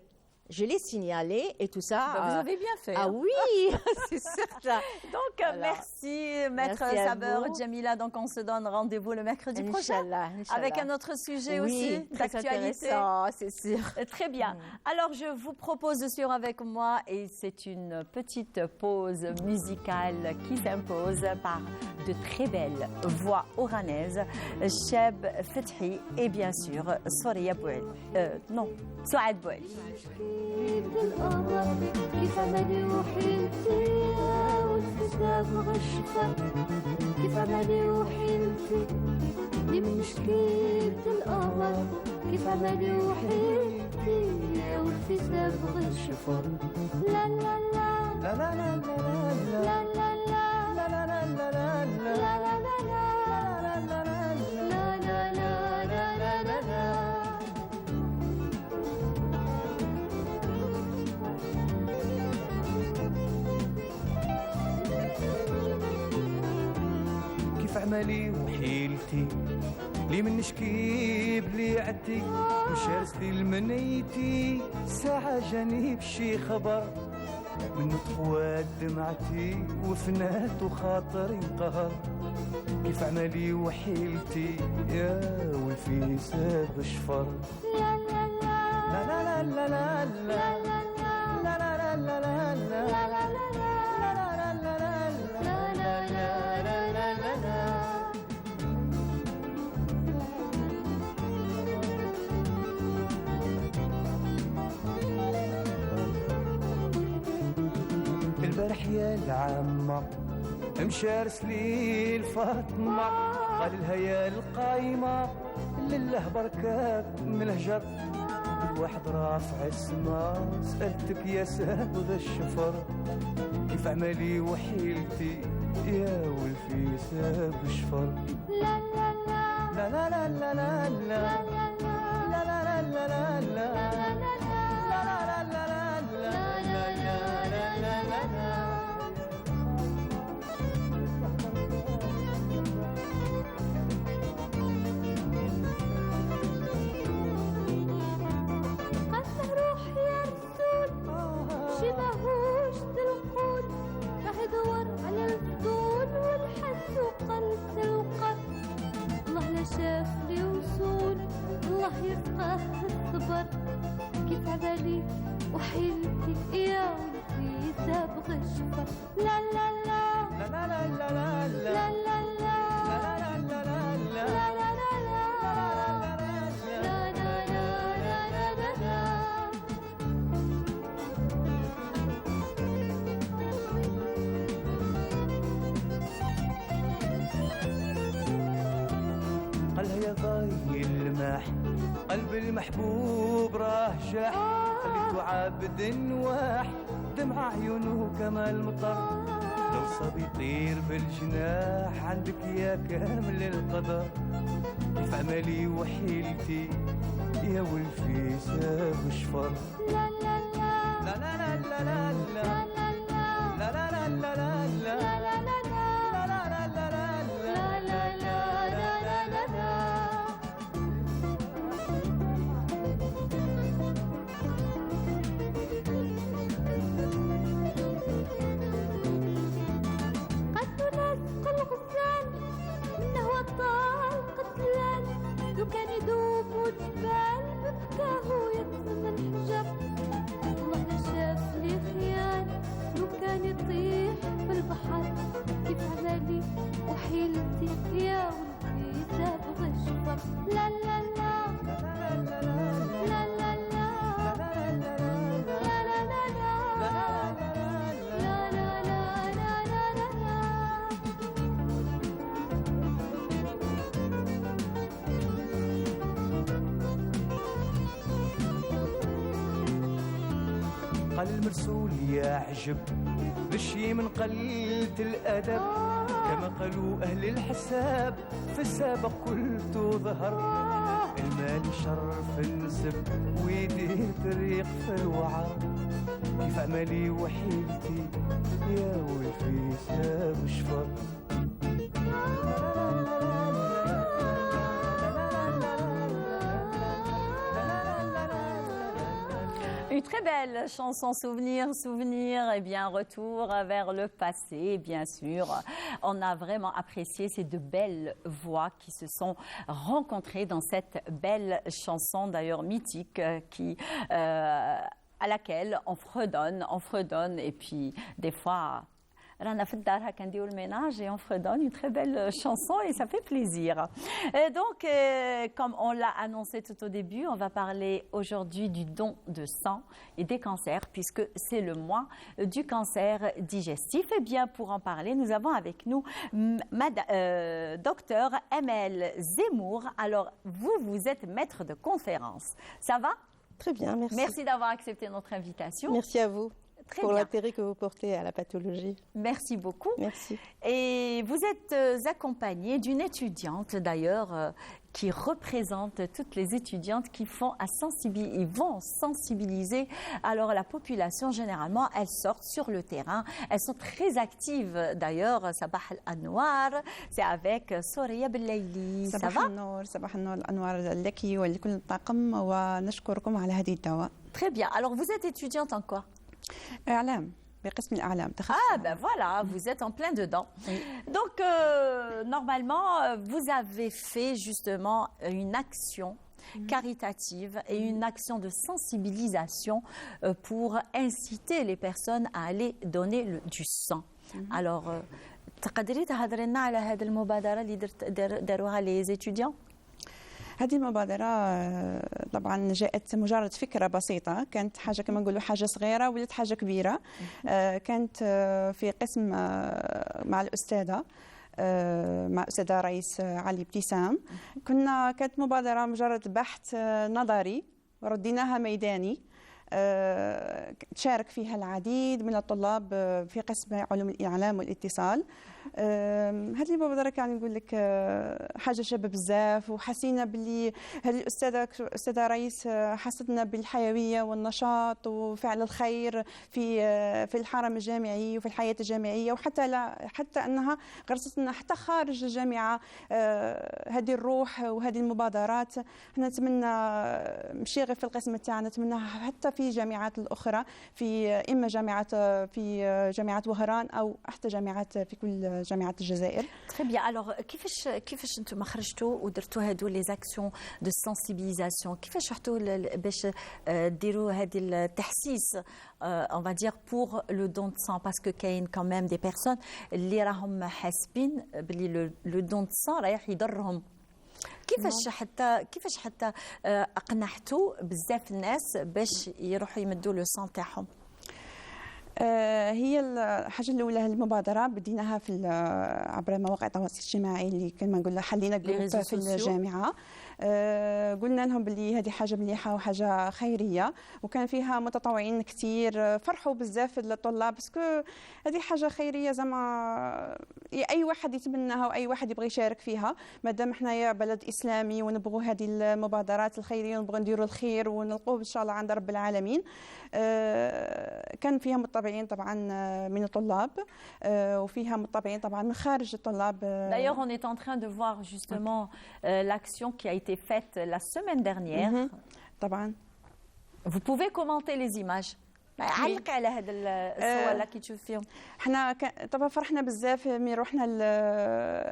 Je l'ai signalé et tout ça. Vous avez bien fait. Ah oui, c'est certain. Donc, merci, Maître Saber, Djamila. Donc, on se donne rendez-vous le mercredi prochain avec un autre sujet aussi d'actualité. C'est sûr. Très bien. Alors, je vous propose de suivre avec moi et c'est une petite pause musicale qui s'impose par de très belles voix oranaises, Cheb Fethi et bien sûr Soria Bouel. Non, Souad Bouel. القمر كيف عملي وحيلتي والكتاب غشفة كيف عملي وحيلتي دي من مشكلة القمر كيف عملي وحيلتي والكتاب غشفة لا لا لا لا لا لا لا لا لا لا لا لا لا عملي وحيلتي لي من نشكي بلي عدتي مشارستي المنيتي ساعة جاني بشي خبر من طفوات دمعتي وفنات وخاطري انقهر كيف عملي وحيلتي يا والفي ساب شفر لا لا لا لا لا لا لا لا لا لا لا لا لا لا البارح يا العمة مشارس لي الفاطمة قال لها يا القايمة لله بركات من الهجر الواحد رافع السما سألتك يا سهل الشفر كيف عملي وحيلتي يا والفي ساب شفر لا لا لا لا لا لا لا لا لا لا لا لا لا شاف لي وصول الله يرزقه الصبر كيف عبالي وحيلتي يا ولدي تابغ الشفا لا لا لا لا لا لا لا لا لا قلب المحبوب راه شاح خليته عابد نواح دمع عيونه كما المطر لو صبي يطير بالجناح عندك يا كامل القدر كيف عملي وحيلتي يا والفي ساب شفر لا لا لا لا لا لا لا لا لا لا لا لا لا لا لو كان يدوب وجبال بكاه يكتم الحجر قال المرسول يا عجب بشي من قلة الأدب كما قالوا أهل الحساب في السابق قلت ظهر المال شرف النسب ويديه طريق في الوعر كيف عملي وحيلتي يا ولفي ساب شفر Une très belle chanson, souvenir, et bien retour vers le passé, bien sûr. On a vraiment apprécié ces deux belles voix qui se sont rencontrées dans cette belle chanson, d'ailleurs mythique, à laquelle on fredonne, et puis des fois... Rana Feddarha Kandio le ménage et on fredonne une très belle chanson et ça fait plaisir. Et donc, comme on l'a annoncé tout au début, on va parler aujourd'hui du don de sang et des cancers puisque c'est le mois du cancer digestif. Et bien, pour en parler, nous avons avec nous docteur Emel Zemmour. Alors, vous êtes maître de conférence. Ça va? Très bien, merci. Merci d'avoir accepté notre invitation. Merci à vous. Très pour bien. l'intérêt que vous portez à la pathologie. Merci beaucoup. Merci. Et vous êtes accompagnée d'une étudiante d'ailleurs qui représente toutes les étudiantes qui vont sensibiliser alors la population. Généralement, elles sortent sur le terrain. Elles sont très actives d'ailleurs. Sabah al-Anwar, c'est avec Soraya Bellaili. Ça va? صباح النور الأنوار لك ولكل الطاقم ونشكركم على هذه الدعوة. Très bien. Alors, vous êtes étudiante en quoi? إعلام بقسم الإعلام. Ah ben voilà, vous êtes en plein dedans. Oui. Donc normalement, vous avez fait justement une action caritative et une action de sensibilisation pour inciter les personnes à aller donner du sang. Alors, تقدري تهضري لنا على هذه المبادرة اللي داروها les étudiants؟ هذه المبادرة طبعا جاءت مجرد فكرة بسيطة، كانت حاجة كما نقولوا حاجة صغيرة ولات حاجة كبيرة. كانت في قسم مع الأستاذة مع أستاذة رئيس علي ابتسام. كانت مبادرة مجرد بحث نظري ورديناها ميداني. تشارك فيها العديد من الطلاب في قسم علوم الإعلام والاتصال. هذه المبادرة كان نقول لك حاجة شابة بزاف، وحسينا باللي هذه الأستاذة رئيس حستنا بالحيوية والنشاط وفعل الخير في الحرم الجامعي وفي الحياة الجامعية، حتى أنها غرست لنا حتى خارج الجامعة هذه الروح وهذه المبادرات. احنا نتمنى ماشي غير في القسم تاعنا، نتمنى حتى في جامعات الأخرى، إما في جامعة وهران أو حتى جامعات في كل جامعات الجزائر. Très bien. Alors كيفاش انتم خرجتوا ودرتوا هادو لي زاكسيون دو سنسيبيليزاسيون؟ كيفاش رحتوا باش ديروا هذه التحسيس on va dire pour le don de sang parce que كاين quand même des personnes اللي راهم حاسبين باللي le don de sang رايح يضرهم. كيفاش حتى اقنعتوا بزاف الناس باش يروحوا يمدوا لو سان تاعهم؟ هي الحاجه الاولى المبادره بديناها عبر مواقع التواصل الاجتماعي اللي كما نقول حلينا جروب في الجامعه. قلنا لهم باللي هذه حاجه مليحه وحاجه خيريه، وكان فيها متطوعين كثير. فرحوا بزاف الطلاب باسكو هذه حاجه خيريه زعما اي واحد يتمناها واي واحد يبغى يشارك فيها. مادام حنايا بلد اسلامي ونبغوا هذه المبادرات الخيريه ونبغوا نديروا الخير ونلقوه ان شاء الله عند رب العالمين. كان فيها متطوعين طبعا من الطلاب وفيها متطوعين طبعا من خارج الطلاب. D'ailleurs, on est en train de voir justement l'action qui a été faite la semaine dernière. طبعا. Vous pouvez commenter les images. علق على هذا الصور اللي كتشوف فيهم. احنا طبعا فرحنا بزاف من رحنا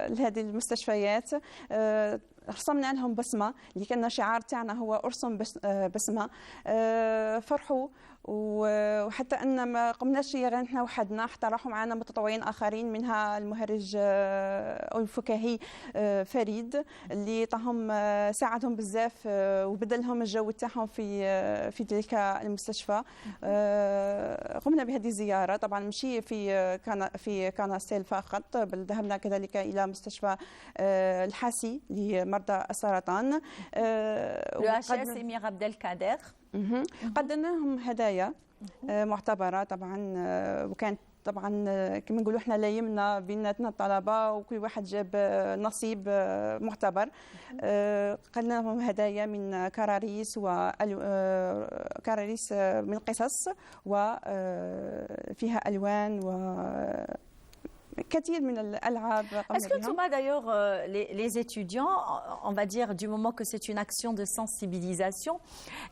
لهذه المستشفيات. رسمنا لهم بسمه اللي كان شعار تاعنا هو ارسم بسمه. فرحوا وحتى ان ما قمناش غير احنا وحدنا، حتى راحوا معنا متطوعين اخرين منها المهرج او الفكاهي فريد اللي طاهم ساعدهم بزاف وبدلهم الجو تاعهم في تلك المستشفى. قمنا بهذه الزياره طبعا ماشي في كناستيل فقط، بل ذهبنا كذلك الى مستشفى الحاسي لمرضى السرطان. لو HS إمير عبد القادر. قدمنا لهم هدايا معتبره طبعا، وكانت طبعا كما نقولوا احنا لايمنا بيناتنا الطلبه وكل واحد جاب نصيب معتبر. قلنا لهم هدايا من كراريس كراريس من قصص وفيها الوان كثير من الالعاب. Est-ce que Thomas, d'ailleurs, les étudiants, on va dire du moment que c'est une action de sensibilisation,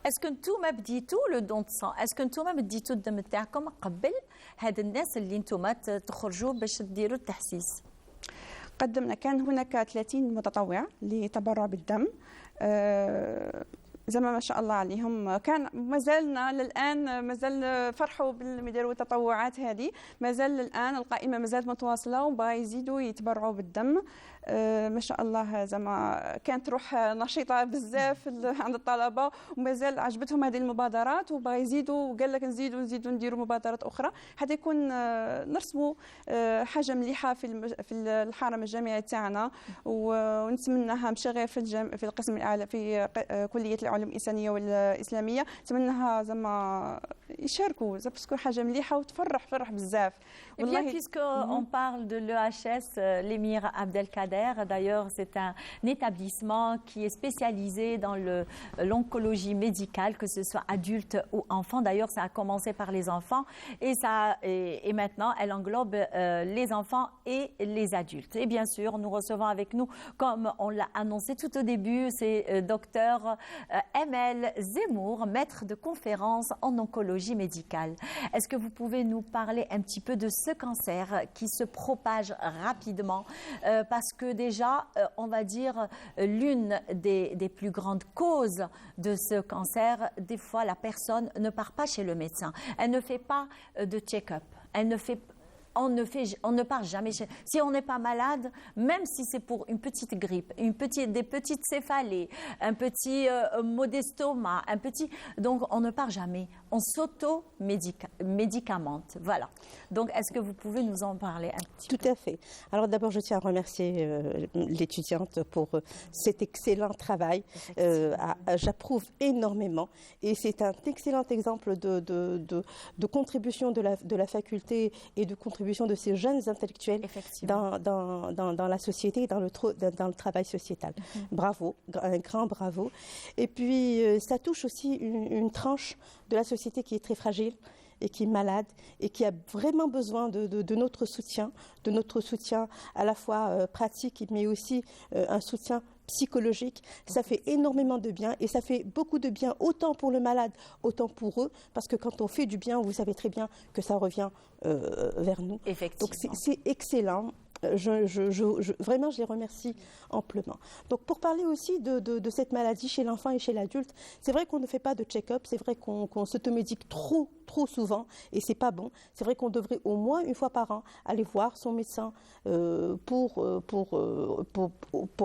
est-ce que نتوما بديتوا le don de sang, est-ce que نتوما بديتوا الدم تاعكم قبل هاد الناس اللي نتوما تخرجوا باش ديروا التحسيس؟ قدمنا، كان هناك 30 متطوع لتبرع بالدم، زعما ما شاء الله عليهم. كان مازالنا للان مازال فرحوا بالمديروا التطوعات هذه، مازال للان القائمه مازالت متواصله وبغا يزيدوا يتبرعوا بالدم. ما شاء الله زعما كانت روح نشيطه بزاف عند الطلبه، ومازال عجبتهم هذه المبادرات وبغا يزيدوا، وقال لك نزيدوا نديروا مبادرات اخرى حتى يكون نرسموا حاجه مليحه في الحرم الجامعي تاعنا، ونتمناها ماشي غير في القسم الاعلى في كليه العلوم الانسانيه والاسلاميه، نتمناها زعما يشاركوا باسكو حاجه مليحه وتفرح بزاف. Eh bien, puisqu'on parle de l'EHS, l'émir Abdelkader, d'ailleurs, c'est un établissement qui est spécialisé dans l'oncologie médicale, que ce soit adulte ou enfant. D'ailleurs, ça a commencé par les enfants et maintenant, elle englobe les enfants et les adultes. Et bien sûr, nous recevons avec nous, comme on l'a annoncé tout au début, c'est docteur Emel Zemmour, maître de conférence en oncologie médicale. Est-ce que vous pouvez nous parler un petit peu de ce cancer qui se propage rapidement parce que déjà, on va dire, l'une des plus grandes causes de ce cancer, des fois, la personne ne part pas chez le médecin. Elle ne fait pas de check-up. On ne part jamais chez... Si on n'est pas malade, même si c'est pour une petite grippe, des petites céphalées, un petit mot d'estomac, donc on ne part jamais. On s'auto-médicamente. Voilà. Donc, est-ce que vous pouvez nous en parler un petit peu? Tout à fait. Alors d'abord, je tiens à remercier l'étudiante pour cet excellent travail. J'approuve énormément et c'est un excellent exemple de contribution de la faculté et de contribution de ces jeunes intellectuels dans la société et dans le travail sociétal. Bravo, un grand bravo. Et puis, ça touche aussi une tranche de la société qui est très fragile et qui est malade et qui a vraiment besoin de notre soutien à la fois pratique mais aussi un soutien psychologique. Ça fait énormément de bien et ça fait beaucoup de bien autant pour le malade, autant pour eux, parce que quand on fait du bien, vous savez très bien que ça revient vers nous. Donc c'est excellent. Vraiment, je les remercie amplement. Donc, pour parler aussi de cette maladie chez l'enfant et chez l'adulte, c'est vrai qu'on ne fait pas de check-up, c'est vrai qu'on s'automédique trop souvent et c'est pas bon. C'est vrai qu'on devrait au moins une fois par an aller voir son médecin pour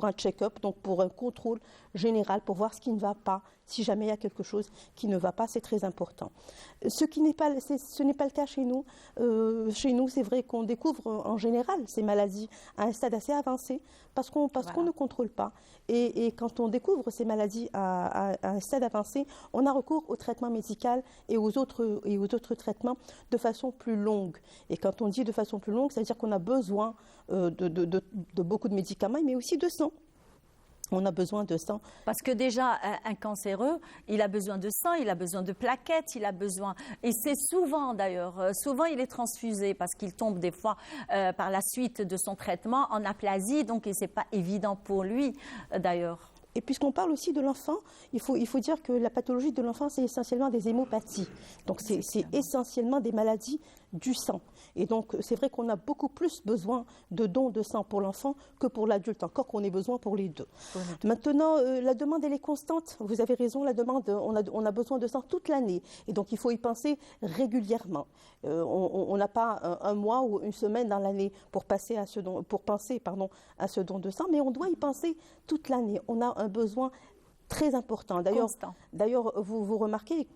un check-up, donc pour un contrôle général, pour voir ce qui ne va pas. Si jamais il y a quelque chose qui ne va pas, c'est très important. Ce n'est pas le cas chez nous. Chez nous, c'est vrai qu'on découvre en général ces maladies à un stade assez avancé parce qu'on ne contrôle pas. Et quand on découvre ces maladies à un stade avancé, on a recours au traitement médical et aux autres traitements de façon plus longue. Et quand on dit de façon plus longue, c'est-à-dire qu'on a besoin de beaucoup de médicaments, mais aussi de sang. On a besoin de sang. Parce que déjà, un cancéreux, il a besoin de sang, il a besoin de plaquettes, il a besoin... Et c'est souvent d'ailleurs, souvent il est transfusé parce qu'il tombe des fois par la suite de son traitement en aplasie, donc ce n'est pas évident pour lui d'ailleurs. Et puisqu'on parle aussi de l'enfant, il faut dire que la pathologie de l'enfant, c'est essentiellement des hémopathies. Donc c'est essentiellement des maladies du sang. Et donc c'est vrai qu'on a beaucoup plus besoin de dons de sang pour l'enfant que pour l'adulte, encore qu'on ait besoin pour les deux. Maintenant, la demande, elle est constante. Vous avez raison, la demande, on a besoin de sang toute l'année. Et donc il faut y penser régulièrement. On n'a pas un mois ou une semaine dans l'année pour penser à ce don de sang, mais on doit y penser toute l'année. On a un besoin très important. D'ailleurs, vous remarquez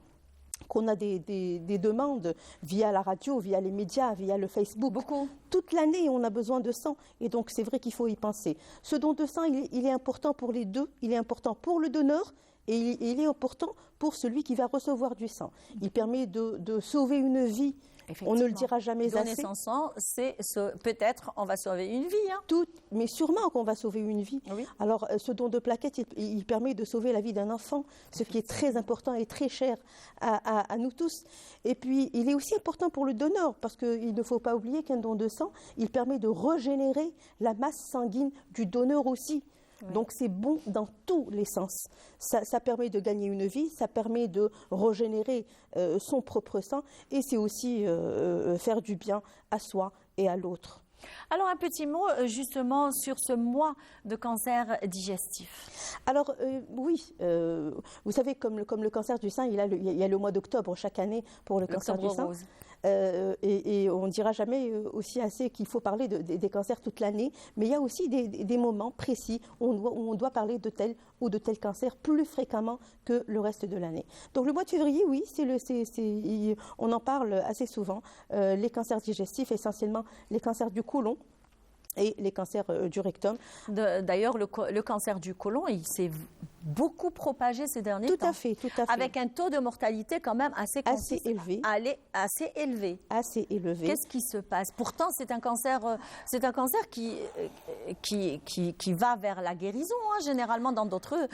qu'on a des demandes via la radio, via les médias, via le Facebook. Beaucoup. Toute l'année, on a besoin de sang. Et donc, c'est vrai qu'il faut y penser. Ce don de sang, il est important pour les deux. Il est important pour le donneur et il est important pour celui qui va recevoir du sang. Il permet de sauver une vie. On ne le dira jamais Donner assez. son sang, c'est peut-être on va sauver une vie. Hein. Mais sûrement qu'on va sauver une vie. Oui. Alors, ce don de plaquettes, il permet de sauver la vie d'un enfant, ce qui est très important et très cher à nous tous. Et puis, il est aussi important pour le donneur, parce qu'il ne faut pas oublier qu'un don de sang, il permet de régénérer la masse sanguine du donneur aussi. Oui. Donc c'est bon dans tous les sens. Ça permet de gagner une vie, ça permet de régénérer son propre sang et c'est aussi faire du bien à soi et à l'autre. Alors un petit mot justement sur ce mois de cancer digestif. Alors oui, vous savez comme le cancer du sein, il y a le mois d'octobre chaque année pour le cancer du sein. Et on ne dira jamais aussi assez qu'il faut parler des cancers toute l'année, mais il y a aussi des moments précis où on doit parler de tel ou de tel cancer plus fréquemment que le reste de l'année. Donc le mois de février, oui, on en parle assez souvent. Les cancers digestifs, essentiellement les cancers du côlon et les cancers du rectum. D'ailleurs, le cancer du côlon, il s'est beaucoup propagé ces derniers temps. Tout à fait. Avec un taux de mortalité quand même assez élevé. Assez élevé. Qu'est-ce qui se passe? Pourtant, c'est un cancer qui va vers la guérison, hein, généralement dans d'autres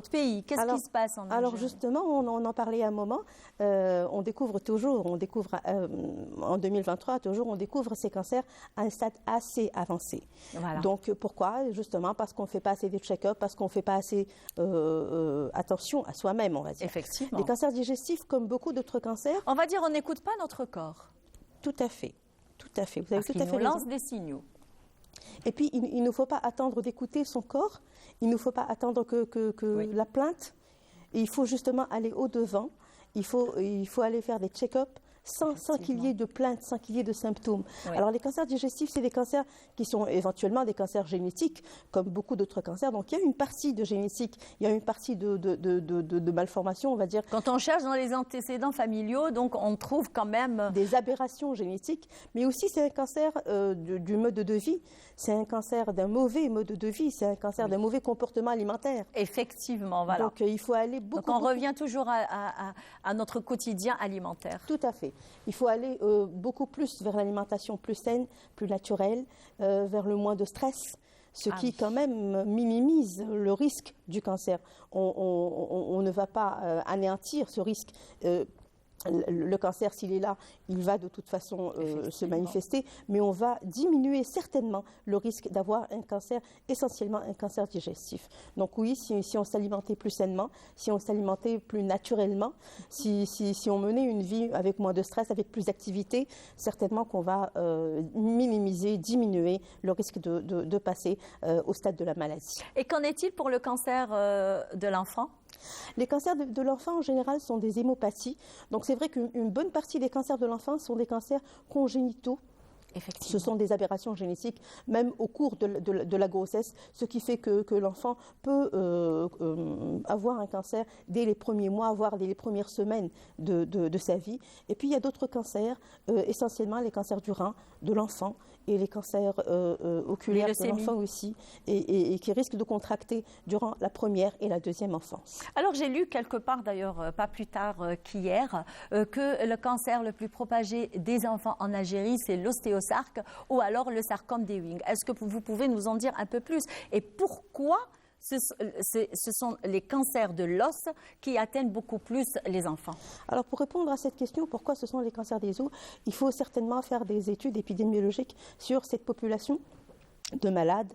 pays. Qu'est-ce qui se passe en Algérie? Alors justement, on en parlait un moment. On découvre en 2023, on découvre ces cancers à un stade assez avancé. Voilà. Donc pourquoi? Justement parce qu'on ne fait pas assez de check-up, parce qu'on ne fait pas assez attention à soi-même, on va dire. Effectivement. Les cancers digestifs, comme beaucoup d'autres cancers... On va dire on n'écoute pas notre corps. Tout à fait. Vous avez parce tout qu'il à fait nous lance raison. des signaux. Et puis, il ne faut pas attendre d'écouter son corps. Il ne faut pas attendre que la plainte. Et il faut justement aller au-devant. Il faut aller faire des check-up sans qu'il y ait de plainte, sans qu'il y ait de symptômes. Oui. Alors les cancers digestifs, c'est des cancers qui sont éventuellement des cancers génétiques, comme beaucoup d'autres cancers. Donc il y a une partie de génétique, il y a une partie de malformation, on va dire. Quand on cherche dans les antécédents familiaux, donc on trouve quand même des aberrations génétiques, mais aussi c'est un cancer du mode de vie. C'est un cancer d'un mauvais mode de vie, c'est un cancer d'un mauvais comportement alimentaire. Effectivement, voilà. Donc il faut aller beaucoup... Donc on revient toujours à notre quotidien alimentaire. Tout à fait. Il faut aller beaucoup plus vers l'alimentation plus saine, plus naturelle, vers le moins de stress, ce qui quand même minimise le risque du cancer. On ne va pas anéantir ce risque. Le cancer, s'il est là, il va de toute façon se manifester, mais on va diminuer certainement le risque d'avoir un cancer, essentiellement un cancer digestif. Donc oui, si on s'alimentait plus sainement, si on s'alimentait plus naturellement, si on menait une vie avec moins de stress, avec plus d'activité, certainement qu'on va minimiser, diminuer le risque de passer au stade de la maladie. Et qu'en est-il pour le cancer de l'enfant ? Les cancers de l'enfant, en général, sont des hémopathies. Donc, c'est vrai qu'une bonne partie des cancers de l'enfant sont des cancers congénitaux. Ce sont des aberrations génétiques, même au cours de la grossesse, ce qui fait que l'enfant peut avoir un cancer dès les premiers mois, voire dès les premières semaines de sa vie. Et puis, il y a d'autres cancers, essentiellement les cancers du rein de l'enfant et les cancers oculaires de l'enfant aussi, et qui risquent de contracter durant la première et la deuxième enfance. Alors, j'ai lu quelque part, d'ailleurs, pas plus tard qu'hier, que le cancer le plus propagé des enfants en Algérie, c'est l'ostéosarque ou alors le sarcome d'Ewing. Est-ce que vous pouvez nous en dire un peu plus? Et pourquoi ce sont les cancers de l'os qui atteignent beaucoup plus les enfants? Alors, pour répondre à cette question, pourquoi ce sont les cancers des os, il faut certainement faire des études épidémiologiques sur cette population de malades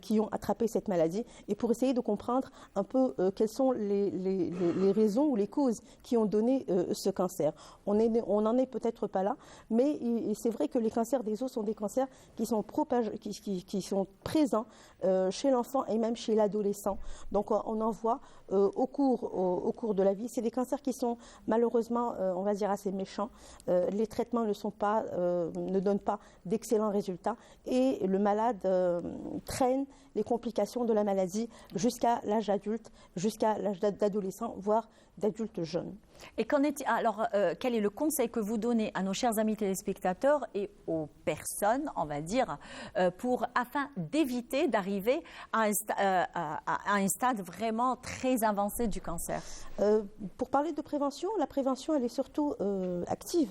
qui ont attrapé cette maladie et pour essayer de comprendre un peu quelles sont les raisons ou les causes qui ont donné ce cancer. On n'en est peut-être pas là, mais c'est vrai que les cancers des os sont des cancers qui sont présents chez l'enfant et même chez l'adolescent. Donc on en voit au cours de la vie. C'est des cancers qui sont malheureusement, on va dire, assez méchants. Les traitements ne donnent pas d'excellents résultats et le malade traîne les complications de la maladie jusqu'à l'âge adulte, jusqu'à l'âge d'adolescent, voire d'adultes jeunes. Et alors, quel est le conseil que vous donnez à nos chers amis téléspectateurs et aux personnes, on va dire, afin d'éviter d'arriver à un stade vraiment très avancé du cancer? Pour parler de prévention, la prévention, elle est surtout active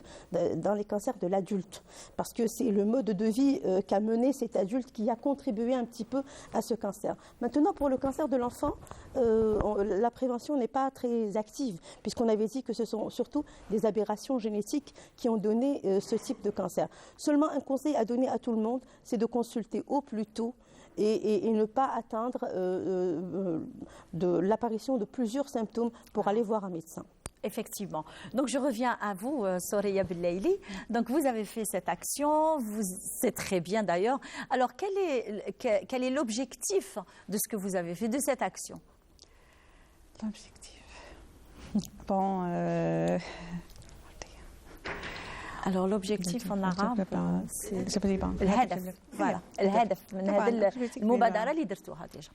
dans les cancers de l'adulte, parce que c'est le mode de vie qu'a mené cet adulte qui a contribué un petit peu à ce cancer. Maintenant, pour le cancer de l'enfant, la prévention n'est pas très active, puisqu'on avait dit que ce sont surtout des aberrations génétiques qui ont donné ce type de cancer. Seulement un conseil à donner à tout le monde, c'est de consulter au plus tôt et ne pas attendre de l'apparition de plusieurs symptômes pour aller voir un médecin. Effectivement. Donc, je reviens à vous, Soraya Bellaili. Donc, vous avez fait cette action, c'est très bien d'ailleurs. Alors, quel est l'objectif de ce que vous avez fait, de cette action? L'objectif. Bon. Alors, l'objectif en arabe, c'est الهدف. Voilà. الهدف من هذه المبادرة اللي درتوها ديجا.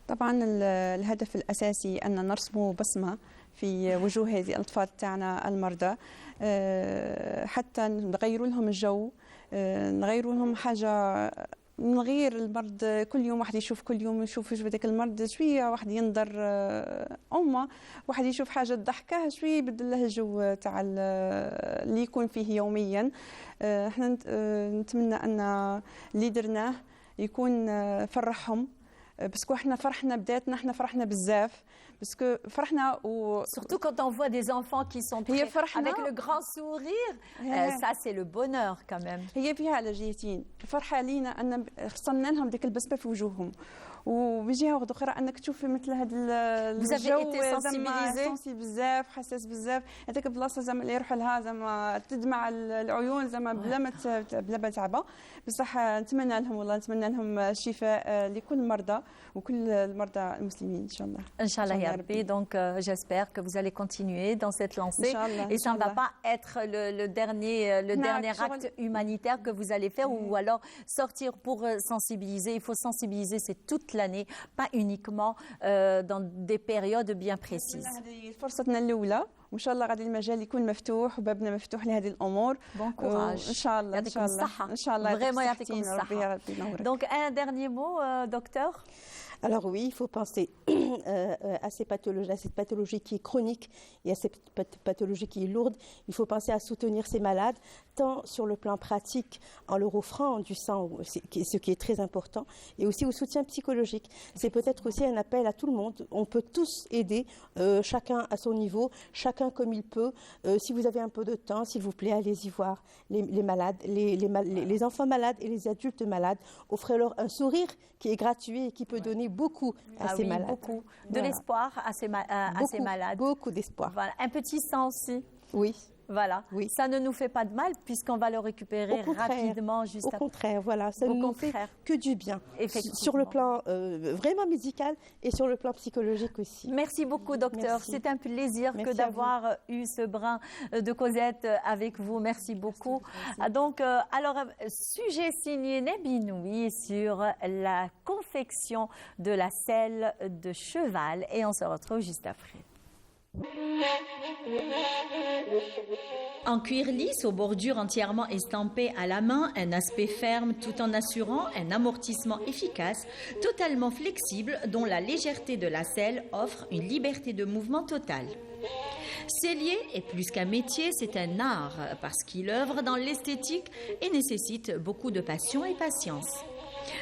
طبعا الهدف الأساسي أن نرسم بصمة في وجوه هذه الأطفال تاعنا المرضى، حتى نغيروا لهم الجو، نغيروا لهم حاجة، نغير المرض كل يوم واحد يشوف، كل يوم يشوف هذاك المرض شويه، واحد ينظر أمه، واحد يشوف حاجه تضحكه شويه، يبدل له الجو تاع اللي يكون فيه يوميا. احنا نتمنى ان اللي درناه يكون فرحهم، باسكو احنا فرحنا بذاتنا، احنا فرحنا بزاف، باسكو فرحنا surtout quand on voit des enfants qui sont prêts avec le grand sourire, ça c'est le bonheur quand même. هي فيها على جهتين، الفرحه لينا ان رسمنا لهم ديك البسمه في وجوههم، وبجهه اخرى انك تشوفي مثل هذا الجو زعما سونسي بزاف، حساس بزاف، هذاك البلاصه زعما اللي يروح لها زعما تدمع العيون زعما بلا ما تعبه. بصح نتمنى لهم، والله نتمنى لهم الشفاء لكل المرضى وكل المرضى المسلمين ان شاء الله. Inch'Allah ya Rabbi. Donc j'espère que vous allez continuer dans cette lancée et ça ne va pas être le dernier acte humanitaire que vous allez faire ou alors sortir pour sensibiliser. Il faut sensibiliser, c'est toute l'année, pas uniquement dans des périodes bien précises. فرصتنا الأولى وإن شاء الله غادي المجال يكون مفتوح وبابنا مفتوح لهذه الأمور. Bon courage. إن شاء الله إن شاء الله إن شاء الله. Vraiment يعطيكم الصحة. Donc un dernier mot, docteur. Alors oui, il faut penser à cette pathologie qui est chronique et à cette pathologie qui est lourde. Il faut penser à soutenir ces malades, tant sur le plan pratique, en leur offrant du sang, ce qui est très important, et aussi au soutien psychologique. C'est peut-être aussi un appel à tout le monde. On peut tous aider, chacun à son niveau, chacun comme il peut. Si vous avez un peu de temps, s'il vous plaît, allez-y voir les malades, les enfants malades et les adultes malades. Offrez-leur un sourire qui est gratuit et qui peut donner beaucoup à ces malades. Beaucoup de l'espoir à ces malades. Beaucoup d'espoir. Voilà. Un petit sang aussi. Oui. Voilà. Oui. Ça ne nous fait pas de mal puisqu'on va le récupérer rapidement juste après. Au contraire, voilà. Ça ne nous fait que du bien. Sur le plan vraiment médical et sur le plan psychologique aussi. Merci beaucoup, docteur. C'est un plaisir que d'avoir eu ce brin de causette avec vous. Merci beaucoup. Donc, alors, sujet signé Nabinoui sur la confection de la selle de cheval et on se retrouve juste après. En cuir lisse aux bordures entièrement estampées à la main, un aspect ferme tout en assurant un amortissement efficace, totalement flexible dont la légèreté de la selle offre une liberté de mouvement totale. Sellier est plus qu'un métier, c'est un art parce qu'il œuvre dans l'esthétique et nécessite beaucoup de passion et patience.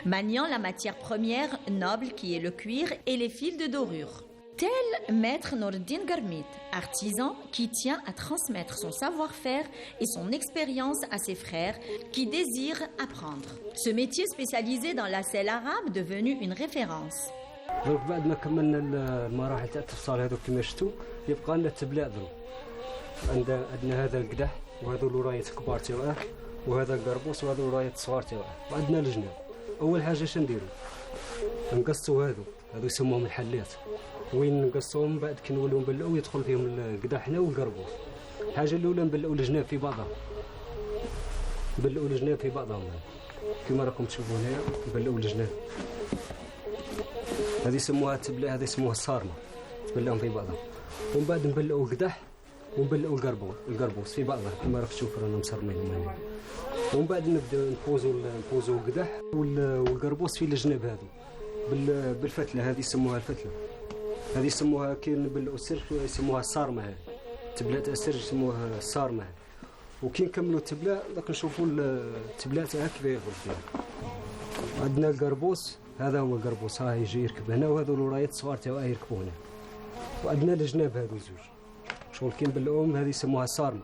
Maniant la matière première noble qui est le cuir et les fils de dorure. Tel maître Nourdine Garmit, artisan qui tient à transmettre son savoir-faire et son expérience à ses frères qui désirent apprendre. Ce métier spécialisé dans la selle arabe devenu une référence. Donc, بعد ما كملنا المراحل تاع التفصيل هذوك كما شفتوا يبقى لنا التبليع ضرب. عندنا هذا القدح وهذو الورايات كبار تاعه وهذا القربوس وهذو الورايات صغار تاعه وعندنا الجناب. أول حاجة شنديروا نقصوا هذو يسموهم الحلات. وين نقصوهم بعد كي نولوا نبلعوا يدخل فيهم القدح هنا والقربوس. الحاجة الأولى نبلعوا الجناب في بعضها. نبلعوا الجناب في بعضهم كما راكم تشوفوا هنا نبلعوا الجناب. هذه يسموها التبليع، هذه يسموها الصارمة، تبلعهم في بعضهم. ومن بعد نبلعوا قدح ونبلعوا القربوس في بعضها كما راك تشوف رانا مصرمين هنا. ومن بعد نبدا نبوزوا القدح والقربوس في الجناب هذو بالفتله هذه يسموها الفتله. هذه يسموها كي نبلعوا السرج يسموها الصارمه. هذه تبلع تاع السرج يسموها الصارمه. وكي نكملوا التبلع راك نشوفوا التبلع تاعها كيف يخرج فيها. عندنا القربوس هذا هو القربوس ها يجي يركب هنا وهذو الورايات الصغار تاعو يركبوا هنا. وعندنا الجناب هذو زوج شغل كي نبلعوهم هذه يسموها الصارمه.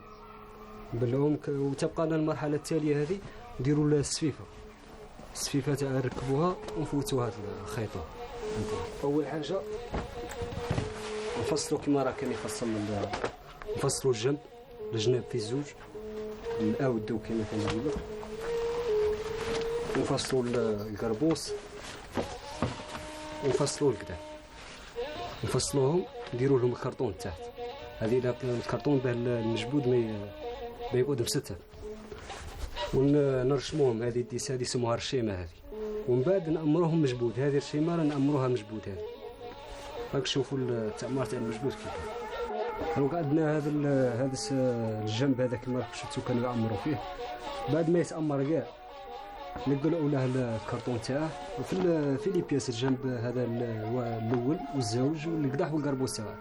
نبلعوهم وتبقى لنا المرحله التاليه هذه نديروا لها السفيفه تاع نركبوها ونفوتوا هذا الخيطه. اول حاجه نفصلوا كما راه كان يفصل نفصلوا الجناب في الزوج نعاودوا كما كان نقولوا نفصلوا القربوس ونفصلوا القدح نفصلوهم نديروا لهم الكرتون تحت. هذه الكرتون باه المجبود ما يقعد مسته ونرشموهم. هذه الديس هذه يسموها الرشيمه هذه. ومن بعد نأمروهم مجبود. هذه الرشيمه نأمروها مجبود. هذه راك تشوفوا التعمار تاع المجبود كيف. دونك عندنا هذا الجنب هذا كما راك شفتوا كانوا يعمروا فيه. بعد ما يتأمر كاع نقلعوا له الكرتون تاعه وفي لي بياس الجنب هذا الاول والزوج والقدح والقربوس تاعه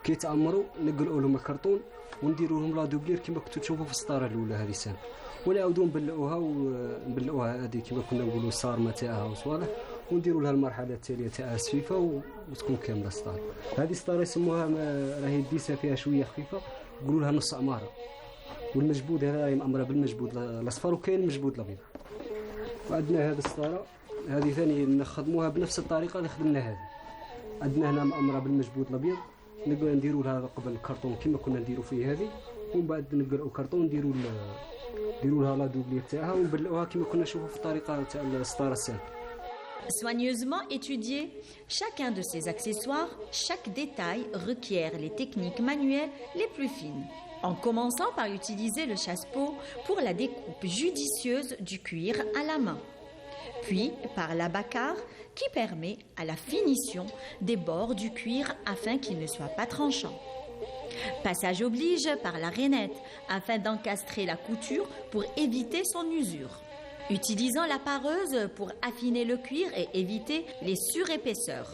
كي يتعمروا نقلعوا لهم الكرتون ونديروا لهم لا دوبلير كما كنتوا تشوفوا في السطاره الاولى هذه سنه. ونعاودوا نبلعوها هذه كما كنا نقولوا الصارمه تاعها وصوالح ونديروا لها المرحله التاليه تاعها سفيفه وتكون كامله السطاره. هذه السطاره يسموها راهي الديسه فيها شويه خفيفه يقولوا لها نص عماره. والمجبود هذا راهي مأمره بالمجبود الاصفر وكاين المجبود الابيض. وعندنا هذه السطاره هذه ثاني نخدموها بنفس الطريقه اللي خدمنا هذه. عندنا هنا مأمره بالمجبود الابيض نقدروا نديروا لها قبل الكرتون كما كنا نديروا فيه هذه ومن بعد نقلعوا الكرتون نديروا لها لا دوبلير تاعها ونبلعوها كما كنا نشوفوا في الطريقه تاع السطاره السان. Soigneusement étudié, chacun de ces accessoires, chaque détail requiert les techniques manuelles les plus fines. En commençant par utiliser le chasse-peau pour la découpe judicieuse du cuir à la main, puis par l'abacar qui permet à la finition des bords du cuir afin qu'il ne soit pas tranchant. Passage oblige par la rainette afin d'encastrer la couture pour éviter son usure. Utilisant la pareuse pour affiner le cuir et éviter les surépaisseurs.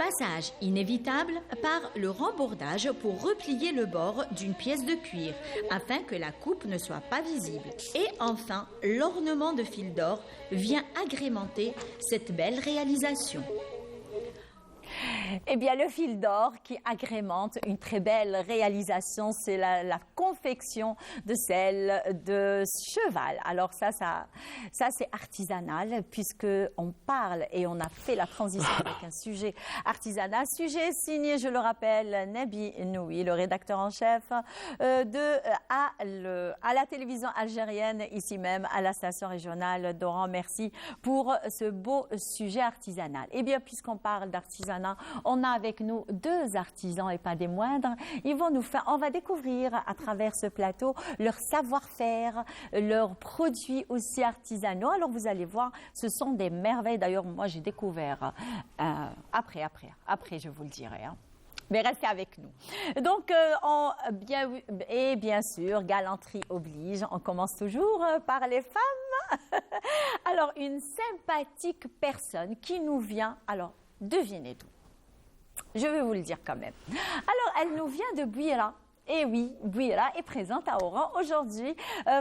Passage inévitable par le rembordage pour replier le bord d'une pièce de cuir afin que la coupe ne soit pas visible. Et enfin, l'ornement de fil d'or vient agrémenter cette belle réalisation. Eh bien, le fil d'or qui agrémente une très belle réalisation, c'est la confection de selle de cheval. Alors ça c'est artisanal puisqu'on parle et on a fait la transition avec un sujet artisanal. Sujet signé, je le rappelle, Nabi Noui, le rédacteur en chef à la télévision algérienne, ici même à la station régionale d'Oran. Merci pour ce beau sujet artisanal. Eh bien, puisqu'on parle d'artisanat, on a avec nous deux artisans et pas des moindres. On va découvrir à travers ce plateau leur savoir-faire, leurs produits aussi artisanaux. Alors vous allez voir, ce sont des merveilles. D'ailleurs, moi j'ai découvert après je vous le dirai. Hein. Mais restez avec nous. Donc, bien sûr, galanterie oblige. On commence toujours par les femmes. Alors, une sympathique personne qui nous vient, alors, devinez d'où. Je vais vous le dire quand même. Alors, elle nous vient de Bouira. Et oui, Bouira est présente à Oran aujourd'hui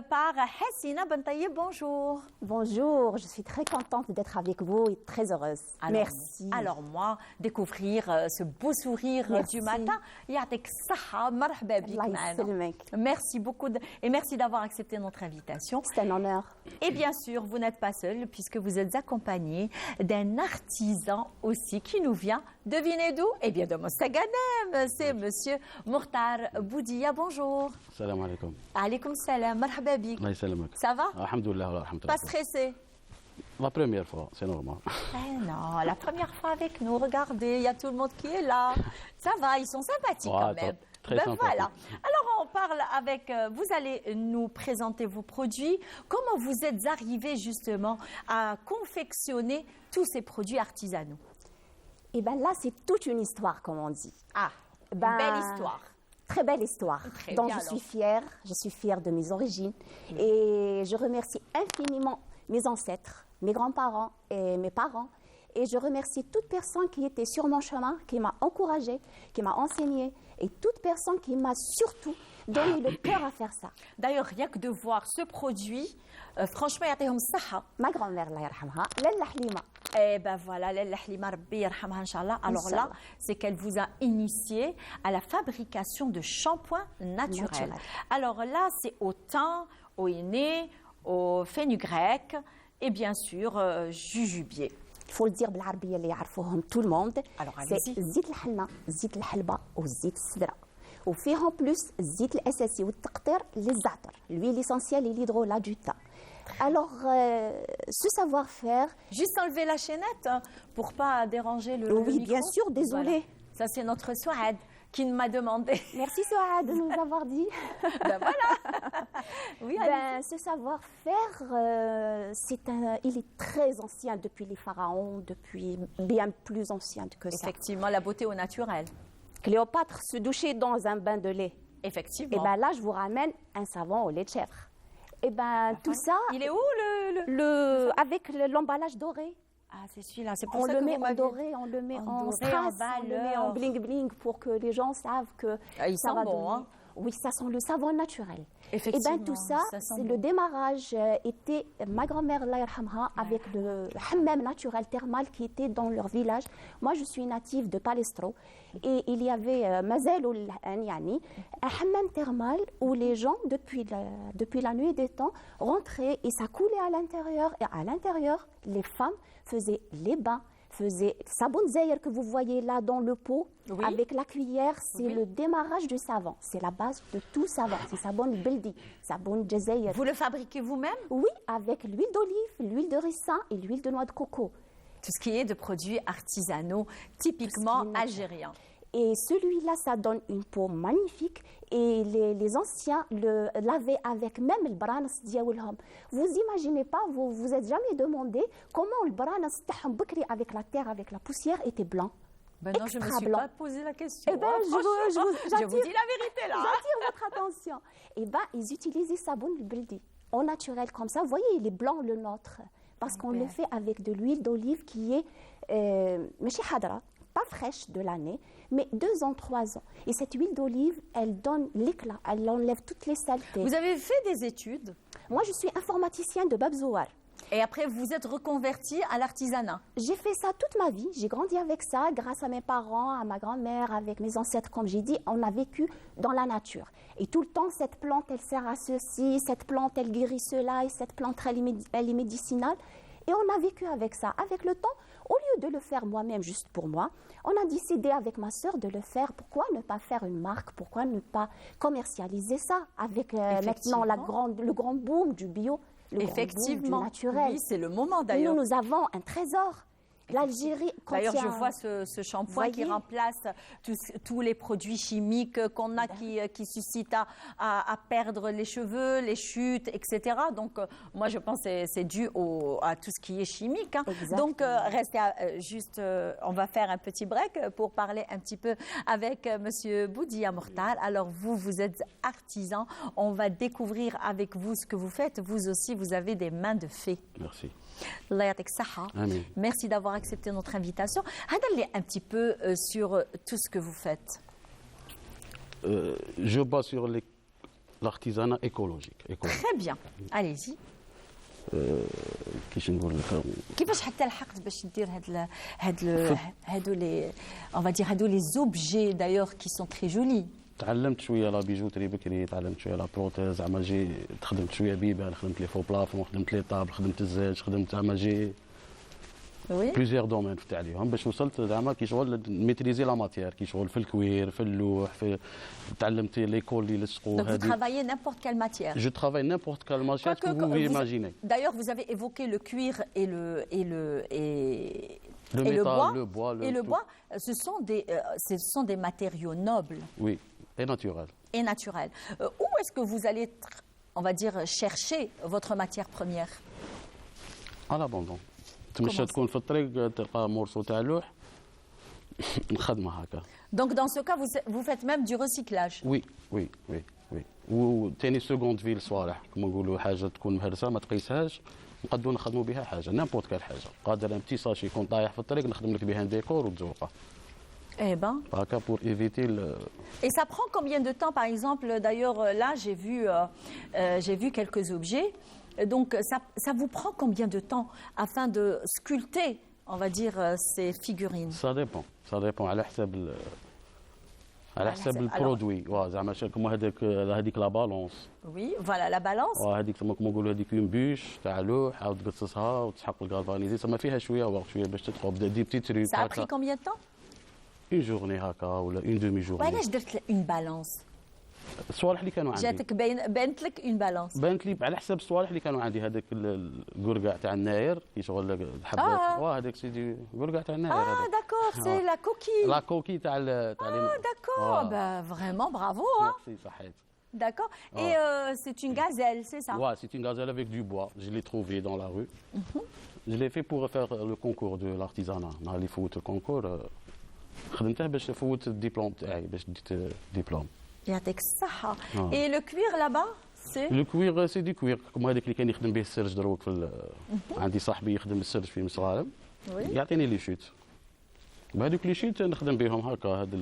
par Hassina Bentaye. Bonjour. Bonjour, je suis très contente d'être avec vous et très heureuse. Merci. Alors moi, découvrir ce beau sourire du matin. Merci beaucoup et merci d'avoir accepté notre invitation. C'est un honneur. Et bien sûr, vous n'êtes pas seul puisque vous êtes accompagné d'un artisan aussi qui nous vient, devinez d'où? Eh bien de Mostaganem, c'est monsieur Mourtar Boudia. Bonjour. Salam alaikum. Alaikum salam, marhaba bik. Ça va? Alhamdulillah. Pas stressé? La première fois, c'est normal. Non, la première fois avec nous, regardez, il y a tout le monde qui est là. Ça va, ils sont sympathiques quand même. Très sympathique. Voilà. Alors on parle avec, vous allez nous présenter vos produits. Comment vous êtes arrivé justement à confectionner tous ces produits artisanaux? Eh bien là, c'est toute une histoire, comme on dit. Ah. Ben, Belle histoire. Très belle histoire. Très dont bien, je suis fière de mes origines. Et je remercie infiniment mes ancêtres, mes grands-parents et mes parents. Et je remercie toute personne qui était sur mon chemin, qui m'a encouragée, qui m'a enseigné, et toute personne qui m'a surtout donné le cœur à faire ça. D'ailleurs, rien que de voir ce produit, franchement, يعطيهم الصحة. Ma grand-mère, Allah yarhamha, Lalla Halima. Eh ben voilà, Lalla Halima, Rabbi yarhamha, Inch'Allah. Alors là, Inch'Allah. c'est qu'elle vous a initié à la fabrication de shampoings naturels. Naturel. Alors là, c'est au thym, au henné, au fenugrec et bien sûr jujubier. Il faut le dire بالعربية اللي يعرفوهم tout le monde. Alors, c'est allez-y. زيت الحنة, زيت الحلبة وزيت السدرة. وفيهم بلوس الزيت الأساسي والتقطير للزعتر, l'huile essentielle et l'hydrolat du thym. Alors, ce savoir-faire... Juste enlever la chaînette pour pas déranger le Oui, micro. bien sûr, désolée. Voilà. Ça, c'est notre Souad qui m'a demandé. Merci Souad de nous avoir dit. Ben voilà. Oui, Ben, ce savoir-faire, il est très ancien depuis les pharaons, depuis bien plus ancien que ça. effectivement, la beauté au naturel. Cléopâtre se douchait dans un bain de lait. Effectivement. Et ben là, je vous ramène un savon au lait de chèvre. Et ben tout ça... Il est où le... Avec l'emballage doré. Ah, c'est celui-là. C'est pour On ça le que met vous en m'avez- doré, on le met en doré, strass, en on le met en valeur. bling-bling pour que les gens savent que Il ça sent va bon, donner. hein. Oui, ça sent le savon naturel. Et Effectivement, bien tout ça, ça sent c'est bon. le démarrage était ma grand-mère, Allah yarhamha, avec le hammam naturel thermal qui était dans leur village. Moi, je suis native de Palestro et il y avait Mazel ou yani, un hammam thermal où les gens, depuis la nuit des temps, rentraient et ça coulait à l'intérieur. Et à l'intérieur, les femmes faisaient les bains, faisaient sabon zaïr que vous voyez là dans le pot, Oui. avec la cuillère, c'est Oui. le démarrage du savon. C'est la base de tout savon. C'est sabon beldi, sabon jazaïr. Vous le fabriquez vous-même? Oui, avec l'huile d'olive, l'huile de ricin et l'huile de noix de coco. Tout ce qui est de produits artisanaux, typiquement algériens. Et celui-là, ça donne une peau magnifique. Et les anciens le lavaient avec même le branas diawilhom. Vous imaginez pas, vous êtes jamais demandé comment le branas taham bkri avec la terre, avec la poussière était blanc. Ben non, je ne me Extra suis blanc. pas posé la question. Eh ben, hein, je franchement. vous Je vous dis la vérité là. J'attire votre attention. Eh ben, ils utilisaient sabon beldi, au naturel comme ça. Vous voyez, il est blanc le nôtre. Parce qu'on le fait avec de l'huile d'olive qui est, ماشي hadra, pas fraîche de l'année, mais 2 ans, 3 ans. Et cette huile d'olive, elle donne l'éclat, elle enlève toutes les saletés. Vous avez fait des études Moi, je suis informaticienne de Babzouar. et après vous êtes reconverti à l'artisanat. J'ai fait ça toute ma vie. J'ai grandi avec ça grâce à mes parents, à ma grand-mère, avec mes ancêtres. Comme j'ai dit, on a vécu dans la nature. Et tout le temps, cette plante, elle sert à ceci, cette plante, elle guérit cela, et cette plante, elle est médicinale. Et on a vécu avec ça. Avec le temps, au lieu de le faire moi-même, juste pour moi, on a décidé avec ma sœur de le faire. Pourquoi ne pas faire une marque? Pourquoi ne pas commercialiser ça avec maintenant le grand boom du bio, le grand boom Effectivement. du naturel? Oui, c'est le moment d'ailleurs. Nous avons un trésor. L'Algérie contient... D'ailleurs, je vois ce shampoing qui Voyez. remplace tous les produits chimiques qu'on a qui suscitent à perdre les cheveux, les chutes, etc. Donc, moi, je pense que c'est dû à tout ce qui est chimique. hein. Donc, restez juste, on va faire un petit break pour parler un petit peu avec Monsieur Boudia Mortal. Alors, vous êtes artisan. On va découvrir avec vous ce que vous faites. Vous aussi, vous avez des mains de fée. Merci. Allah yatik saha. Amen. Merci d'avoir accepté notre invitation. Hadalli un petit peu sur tout ce que vous faites. Je base sur l'artisanat écologique. Très bien. Allez-y. كيش نقول لك كيفاش حتى لحقت باش دير هادو لي on va dire هادو les objets d'ailleurs qui sont très jolis. تعلمت شويه لا بيجوتري بكري، تعلمت شويه لا بروتيز، زعما جي خدمت شويه بيبان، خدمت لي فو بلافون، خدمت لي طابل، خدمت الزاج، خدمت زعما جي بليزيور دومين فتح عليهم باش وصلت زعما كي شغل ميتريزي لا ماتيير، كي شغل في الكوير، في اللوح، في تعلمت ليكول اللي لصقوا Donc vous هذه. travaillez n'importe quelle matière. Je travaille n'importe quelle matière que vous imaginez. D'ailleurs, vous avez évoqué le cuir et le bois, et le bois. Ce sont des matériaux nobles. Oui, et naturel. Et naturels. Où est-ce que vous allez, on va dire, chercher votre matière première? À l'abandon. تمشى تكون في الطريق تلقى مورسو تاع لوح نخدمها هكا. Donc dans ce cas, vous faites même du recyclage. وي وي وي وي وثاني سكوند فيل صوالح كما نقولوا حاجه تكون مهرسه ما تقيسهاش نقدروا نخدموا بها حاجه نيمبورت كال حاجه قادر ان بتي ساشي يكون طايح في الطريق نخدم لك بها ان ديكور وتزوقه. Eh ben. هكا pour éviter le... Et ça prend combien de temps, par exemple? D'ailleurs, là, j'ai vu quelques objets. Donc, ça vous prend combien de temps afin de sculpter, on va dire, ces figurines? Ça dépend على حساب البرودوي. زعما كما هذيك لا بالونس. Oui, voilà la balance. هذيك كما نقولوا هذيك اون بوش تاع لوح عاود تقصصها وتسحق الغالفانيزي تما فيها شويه وقت شويه باش تدخل دي بتي تريك. Ça a pris combien de temps? Une journée هكا ولا une demi-journée. وعلاش درت une balance؟ الصوالح اللي كانوا عندي جاتك بانت لك اون بالانس؟ بانت لي على حساب الصوالح اللي كانوا عندي هذاك القرقع تاع الناير كيشغل حبات هذاك سيدي قرقع تاع الناير هذاك. داكور سي لا كوكي. لا كوكي تاع داكور فريمون برافو. ميرسي صحيت. D'accord. Et c'est une gazelle, c'est ça? Ouais, c'est une gazelle avec du bois. Je l'ai trouvée dans la rue. Je l'ai fait pour faire le concours de l'artisanat. نهار اللي فوت الكونكور خدمته باش نفوت الدبلوم تاعي باش ديت دبلوم. يعطيك الصحة. Et le cuir là-bas, c'est? Le cuir c'est du cuir. كما هذاك اللي كان يخدم به السرج دروك في عندي صاحبي يخدم السرج في مصغارم. يعطيني لي شوت. بهذوك لي شوت نخدم بهم هكا هذا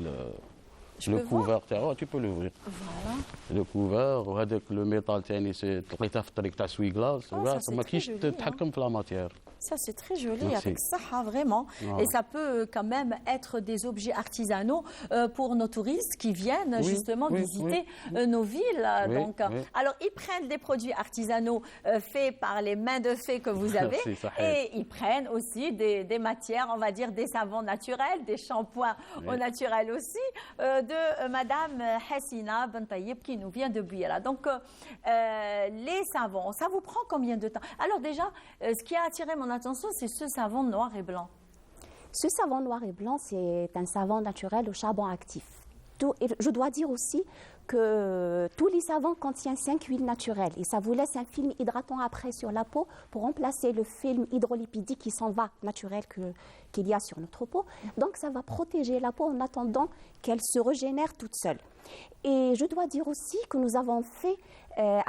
لو كوفر تاعو tu peux l'ouvrir. Voilà. لو كوفر وهذاك لو ميتال ثاني لقيتها في الطريق تاع سوي غلاس ما كاينش تتحكم في لا ماتيير. Ça, c'est très joli, avec ça, vraiment. Et ça peut quand même être des objets artisanaux pour nos touristes qui viennent justement visiter nos villes. Donc, alors, ils prennent des produits artisanaux faits par les mains de fées que vous avez et ils prennent aussi des matières, on va dire des savons naturels, des shampoings au naturel aussi, de Madame Hassina Bentayeb qui nous vient de Bouira. Donc, les savons, ça vous prend combien de temps? Alors déjà, ce qui a attiré mon attention, c'est ce savon noir et blanc. Ce savon noir et blanc, c'est un savon naturel au charbon actif. Et je dois dire aussi que tous les savons contiennent 5 huiles naturelles et ça vous laisse un film hydratant après sur la peau pour remplacer le film hydrolipidique qui s'en va naturel qu'il y a sur notre peau. Donc ça va protéger la peau en attendant qu'elle se régénère toute seule. Et je dois dire aussi que nous avons fait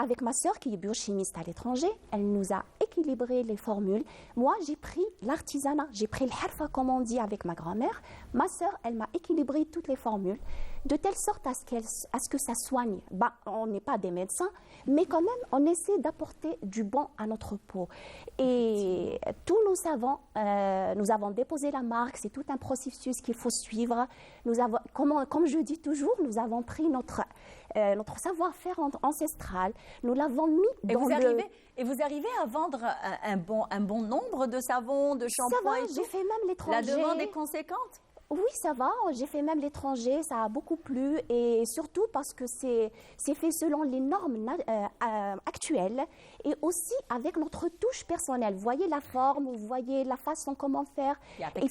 avec ma sœur qui est biochimiste à l'étranger, elle nous a équilibré les formules. Moi, j'ai pris l'artisanat, j'ai pris le harfa comme on dit avec ma grand-mère. Ma sœur, elle m'a équilibré toutes les formules de telle sorte à ce que ça soigne. Bah, on n'est pas des médecins, mais quand même, on essaie d'apporter du bon à notre peau. Et tous nos savants, nous avons déposé la marque, c'est tout un processus qu'il faut suivre. Nous avons, comme je dis toujours, nous avons pris notre savoir-faire ancestral, nous l'avons mis dans Et vous arrivez à vendre un bon nombre de savons, de shampoings et tout? J'ai fait même l'étranger. La demande est conséquente? Oui, ça va. J'ai fait même l'étranger, ça a beaucoup plu. Et surtout parce que c'est fait selon les normes actuelles et aussi avec notre touche personnelle. Vous voyez la forme, vous voyez la façon comment faire. Et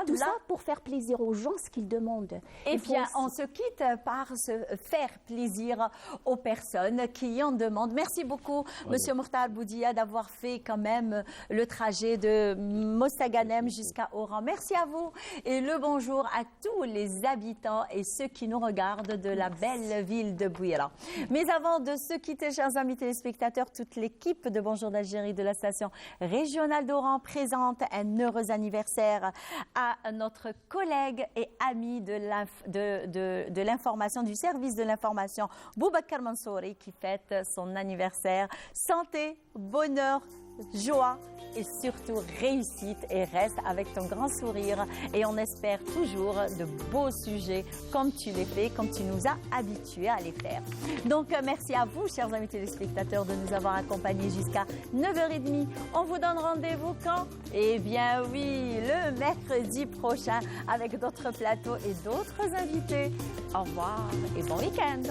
tout ça pour faire plaisir aux gens, ce qu'ils demandent. Eh bien, on se quitte par se faire plaisir aux personnes qui en demandent. Merci beaucoup, Monsieur Mokhtar Boudia, d'avoir fait quand même le trajet de Mostaganem jusqu'à Oran. Merci à vous et le bonjour à tous les habitants et ceux qui nous regardent de la belle ville de Bouira. Mais avant de se quitter, chers amis téléspectateurs, toute l'équipe de Bonjour d'Algérie de la station régionale d'Oran présente un heureux anniversaire à notre collègue et ami de l'information, du service de l'information, Boubacar Mansouri, qui fête son anniversaire. Santé, bonheur, joie et surtout réussite, et reste avec ton grand sourire et on espère toujours de beaux sujets comme tu les fais, comme tu nous as habitués à les faire. Donc merci à vous, chers amis téléspectateurs, de nous avoir accompagnés jusqu'à 9h30. On vous donne rendez-vous quand? Eh bien oui, le mercredi prochain avec d'autres plateaux et d'autres invités. Au revoir et bon week-end.